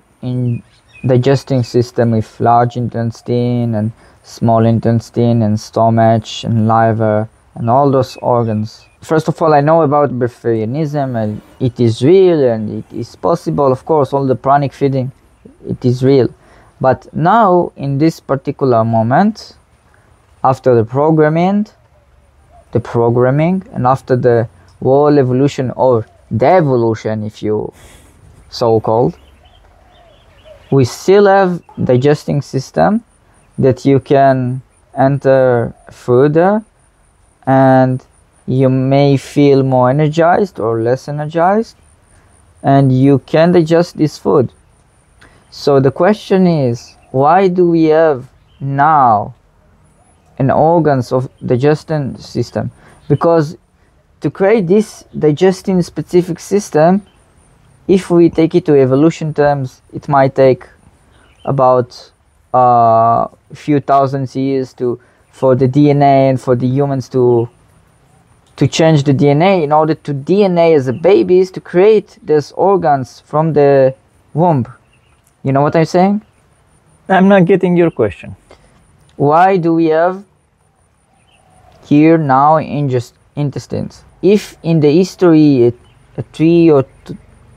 digesting system with large intestine and small intestine and stomach and liver and all those organs. First of all, I know about breatharianism, and it is real and it is possible. Of course, all the pranic feeding, it is real. But now, in this particular moment, after the programming, and after the whole evolution or devolution, if you so called, we still have digesting system that you can enter further, and you may feel more energized or less energized, and you can digest this food. So the question is, why do we have now an organs of digestion system? Because to create this digesting specific system, if we take it to evolution terms, it might take about a few thousand years for the DNA and for the humans to change the DNA in order to DNA as a babies to create these organs from the womb. You know what I'm saying? I'm not getting your question. Why do we have here now intestines? If in the history 3 or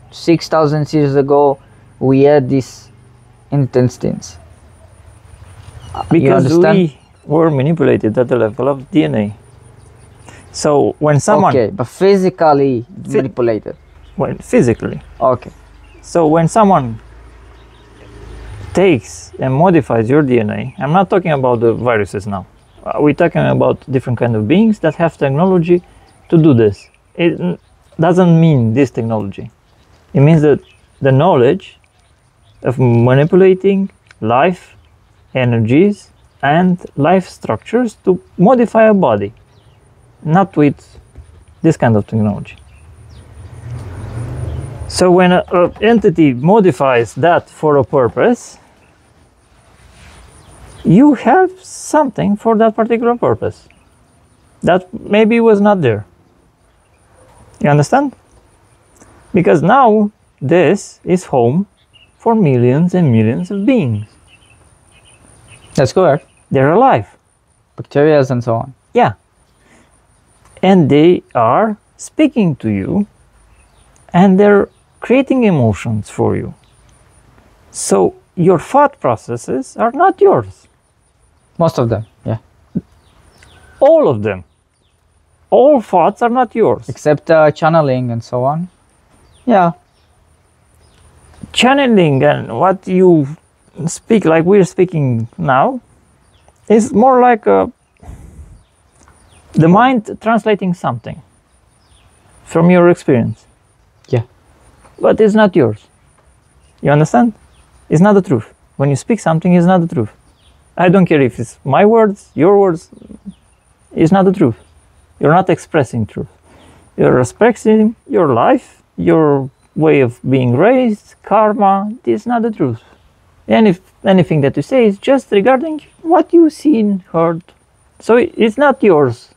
6,000 years ago we had these intestines, because we were manipulated at the level of DNA. So when someone... Okay, but physically manipulated. Well, physically. Okay. So when someone takes and modifies your DNA, I'm not talking about the viruses now. We're talking about different kind of beings that have technology to do this. It doesn't mean this technology. It means that the knowledge of manipulating life energies and life structures to modify a body, not with this kind of technology. So when an entity modifies that for a purpose, you have something for that particular purpose that maybe was not there. You understand? Because now this is home for millions and millions of beings. That's correct. They're alive. Bacteria and so on. Yeah. And they are speaking to you, and they're creating emotions for you. So your thought processes are not yours. Most of them, yeah. All of them. All thoughts are not yours. Except channeling and so on. Yeah. Channeling and what you speak, like we're speaking now, is more like the mind translating something from your experience. Yeah. But it's not yours. You understand? It's not the truth. When you speak something, it's not the truth. I don't care if it's my words, your words, it's not the truth. You're not expressing truth. You're expressing your life, your way of being raised, karma. This is not the truth. And if anything that you say is just regarding what you've seen, heard. So it's not yours.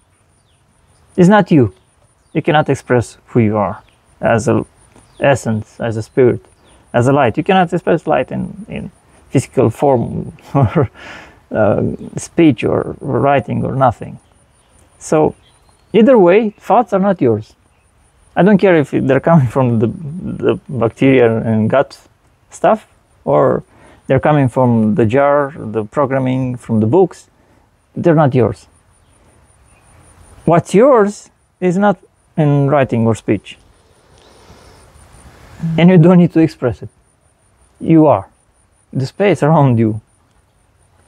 It's not you. You cannot express who you are as an essence, as a spirit, as a light. You cannot express light in physical form or speech or writing or nothing. So either way, thoughts are not yours. I don't care if they're coming from the bacteria and gut stuff, or they're coming from the jar, the programming, from the books. They're not yours. What's yours is not in writing or speech. And you don't need to express it. You are. The space around you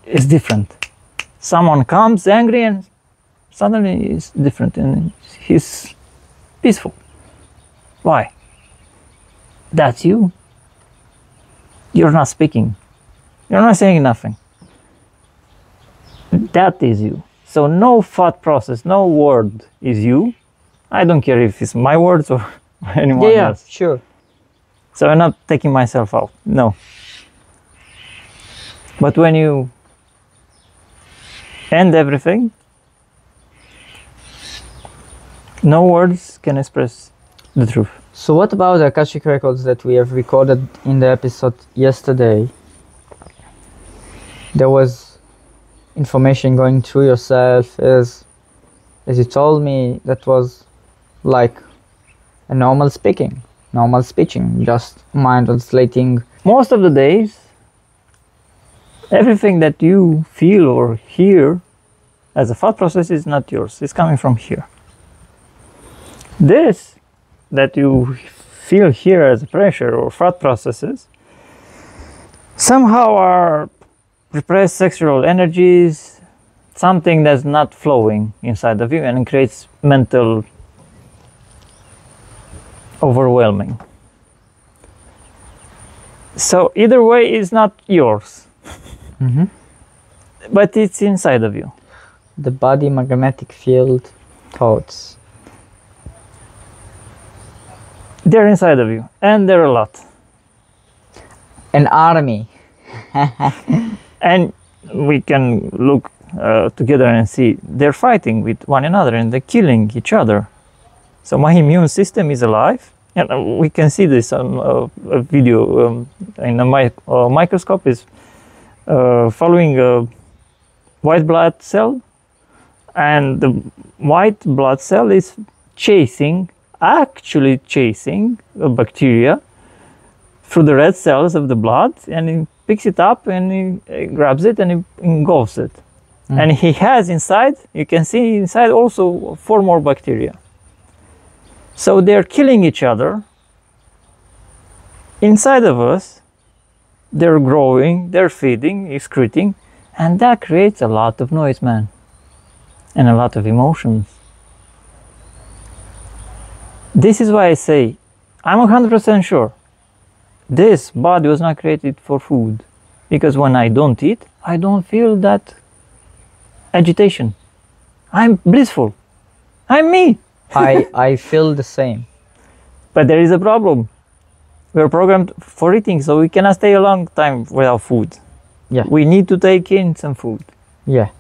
is different. Someone comes angry and suddenly it's different and he's peaceful. Why? That's you. You're not speaking. You're not saying nothing. That is you. So no thought process, no word is you. I don't care if it's my words or anyone else. Yeah, sure. So I'm not taking myself out, no. But when you end everything, no words can express the truth. So what about the Akashic Records that we have recorded in the episode yesterday? There was information going through yourself, as you told me, that was like a normal speaking, just mind translating. Most of the days, everything that you feel or hear as a thought process is not yours. It's coming from here. This that you feel here as a pressure or thought processes somehow are repressed sexual energies, something that's not flowing inside of you, and it creates mental overwhelming. So either way is not yours, but it's inside of you. The body magnetic field thoughts. They're inside of you, and they're a lot. An army. And we can look together and see they're fighting with one another and they're killing each other. So my immune system is alive, and we can see this on a video in a microscope is following a white blood cell, and the white blood cell is actually chasing a bacteria through the red cells of the blood, and he picks it up and he grabs it and he engulfs it. And he has inside, you can see inside also 4 more bacteria. So they're killing each other. Inside of us, they're growing, they're feeding, excreting, and that creates a lot of noise, man, and a lot of emotions. This is why I say, I'm 100% sure this body was not created for food, because when I don't eat, I don't feel that agitation. I'm blissful. I'm me. I feel the same. But there is a problem. We're programmed for eating, so we cannot stay a long time without food. Yeah. We need to take in some food. Yeah.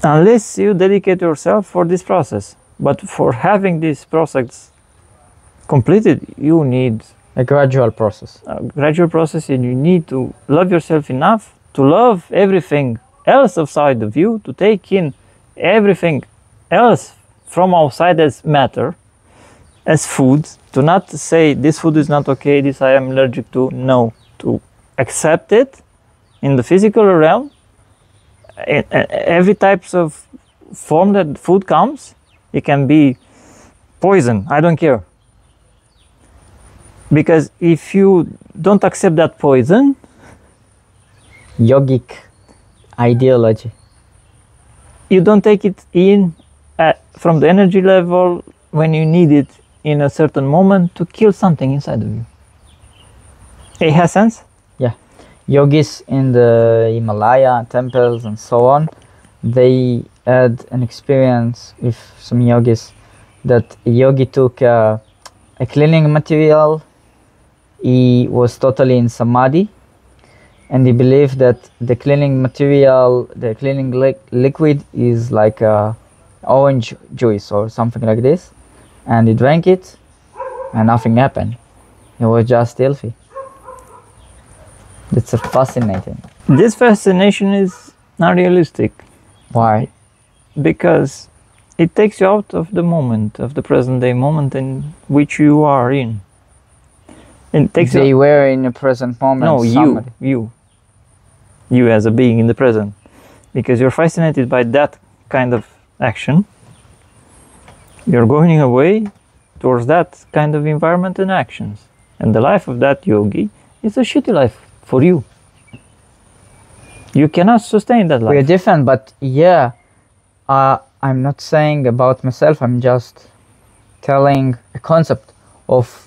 Unless you dedicate yourself for this process. But for having this process completed, you need a gradual process. And you need to love yourself enough to love everything else outside of you, to take in everything else from outside as matter, as food, to not say this food is not okay, this I am allergic to. No, to accept it in the physical realm. Every types of form that food comes, it can be poison, I don't care. Because if you don't accept that poison, yogic ideology, you don't take it in from the energy level when you need it in a certain moment to kill something inside of you. It has sense? Yeah. Yogis in the Himalaya temples and so on, they had an experience with some yogis that a yogi took a cleaning material. He was totally in samadhi, and he believed that the cleaning material, the cleaning liquid is like orange juice or something like this, and he drank it and nothing happened. It was just healthy. That's fascinating. This fascination is not realistic. Why? Because it takes you out of the moment, of the present day moment in which you are in. It takes they were in the present moment. No, you as a being in the present, because you're fascinated by that kind of action. You're going away towards that kind of environment and actions, and the life of that yogi is a shitty life for you. You cannot sustain that life. We're different, but yeah, I'm not saying about myself. I'm just telling a concept of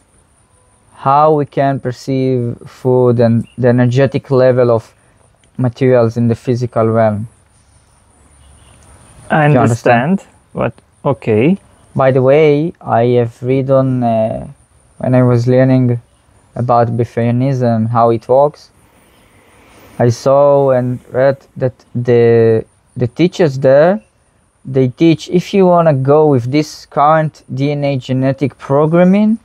how we can perceive food and the energetic level of materials in the physical realm. I understand, but okay. By the way, I have read on, when I was learning about Biferianism, how it works, I saw and read that the teachers there, they teach if you want to go with this current DNA genetic programming,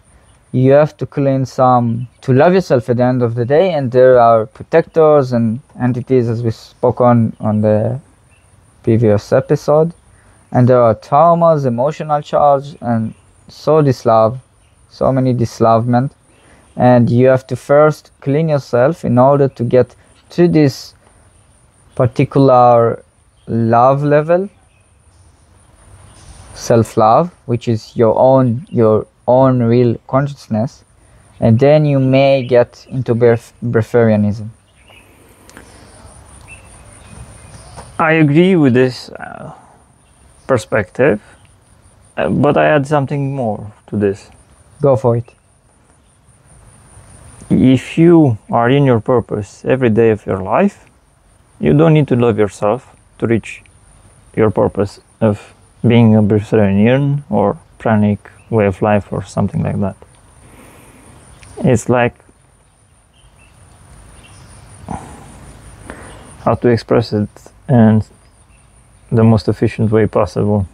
you have to clean some to love yourself at the end of the day, and there are protectors and entities, as we spoke on the previous episode, and there are traumas, emotional charge, and so many dislovement, and you have to first clean yourself in order to get to this particular love level, self-love, which is your own real consciousness, and then you may get into Breatharianism. I agree with this perspective, but I add something more to this. Go for it. If you are in your purpose every day of your life, you don't need to love yourself to reach your purpose of being a Breatharian or pranic way of life or something like that. It's like, how to express it in the most efficient way possible.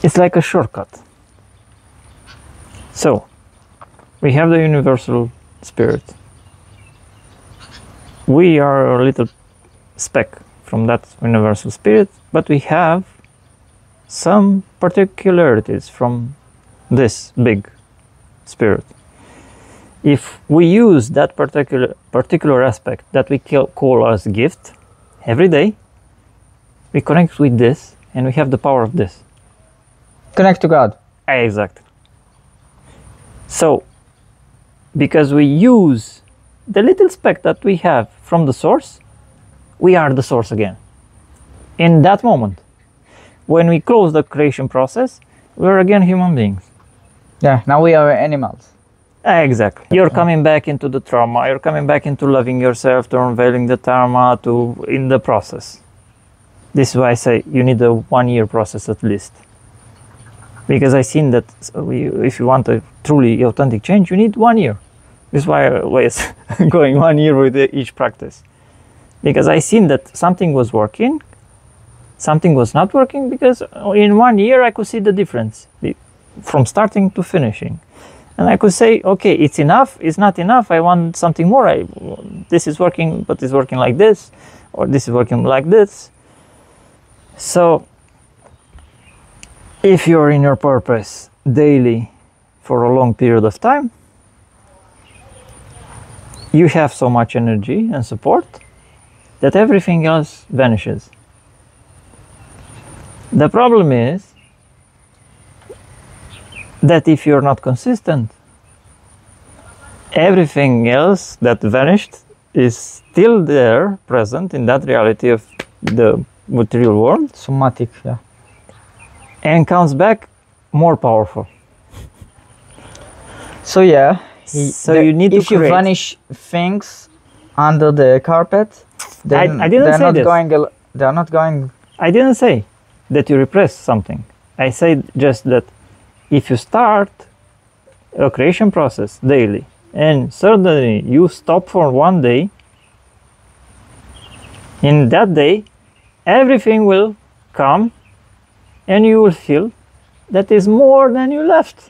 It's like a shortcut. So, we have the universal spirit. We are a little speck from that universal spirit, but we have some particularities from this big spirit. If we use that particular aspect that we call as gift every day, we connect with this and we have the power of this. Connect to God. Exactly. So, because we use the little speck that we have from the source, we are the source again. In that moment, when we close the creation process, we're again human beings. Yeah, now we are animals. Exactly. You're coming back into the trauma, you're coming back into loving yourself, to unveiling the trauma, in the process. This is why I say you need a 1-year process at least. Because I've seen that if you want a truly authentic change, you need 1 year. This is why I was going 1 year with each practice. Because I've seen that something was working, something was not working, because in 1 year I could see the difference from starting to finishing. And I could say, okay, it's enough, it's not enough, I want something more. This is working, but it's working like this, or this is working like this. So, if you're in your purpose daily for a long period of time, you have so much energy and support that everything else vanishes. The problem is that if you're not consistent, everything else that vanished is still there, present in that reality of the material world. Somatic, yeah. And comes back more powerful. So yeah, you need to if you vanish things under the carpet, then I didn't say this. They're not going. I didn't say that you repress something. I said just that if you start a creation process daily and suddenly you stop for 1 day, in that day everything will come and you will feel that is more than you left,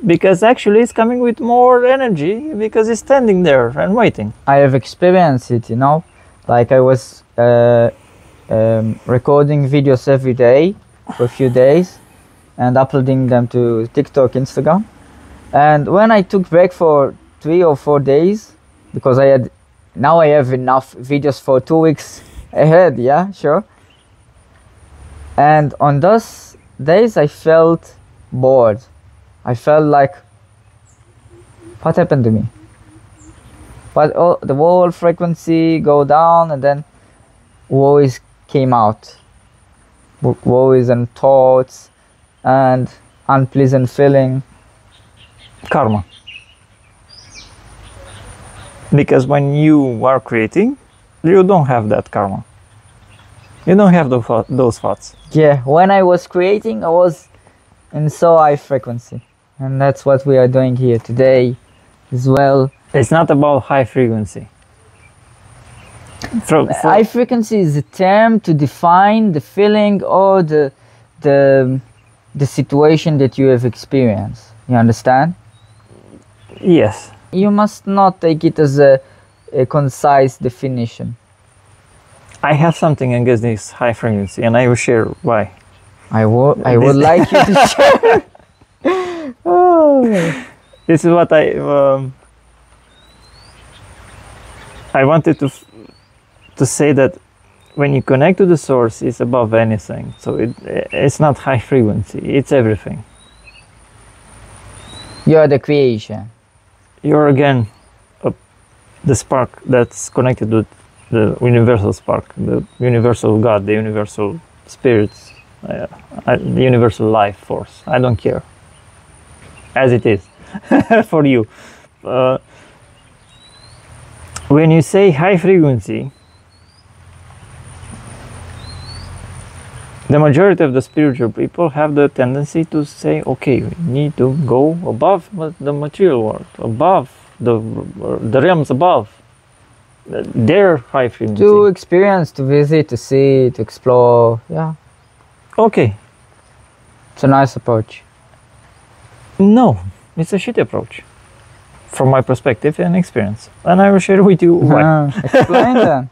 because actually it's coming with more energy because it's standing there and waiting. I have experienced it, you know, like I was recording videos every day for a few days and uploading them to TikTok, Instagram. And when I took break for 3 or 4 days, because now I have enough videos for 2 weeks ahead, yeah, sure. And on those days I felt bored. I felt like, what happened to me? But the whole frequency go down, and then worries came out. Worries and thoughts and unpleasant feeling. Karma. Because when you are creating, you don't have that karma. You don't have those thoughts. Yeah, when I was creating, I was in so high frequency. And that's what we are doing here today as well. It's not about high frequency. High frequency is a term to define the feeling or the situation that you have experienced. You understand? Yes. You must not take it as a concise definition. I have something against this high frequency, and I will share why. I would like you to share. Oh. This is what I wanted to say, that when you connect to the source, it's above anything. So it's not high frequency, it's everything. You are the creation. You're again the spark that's connected with the universal spark, the universal God, the universal spirits, the universal life force. I don't care, as it is for you. When you say high frequency, the majority of the spiritual people have the tendency to say, okay, we need to go above the material world, above the realms above. Their high frequency. To experience, to visit, to see, to explore, yeah. Okay. It's a nice approach. No, it's a shitty approach. From my perspective and experience. And I will share with you why. Explain then.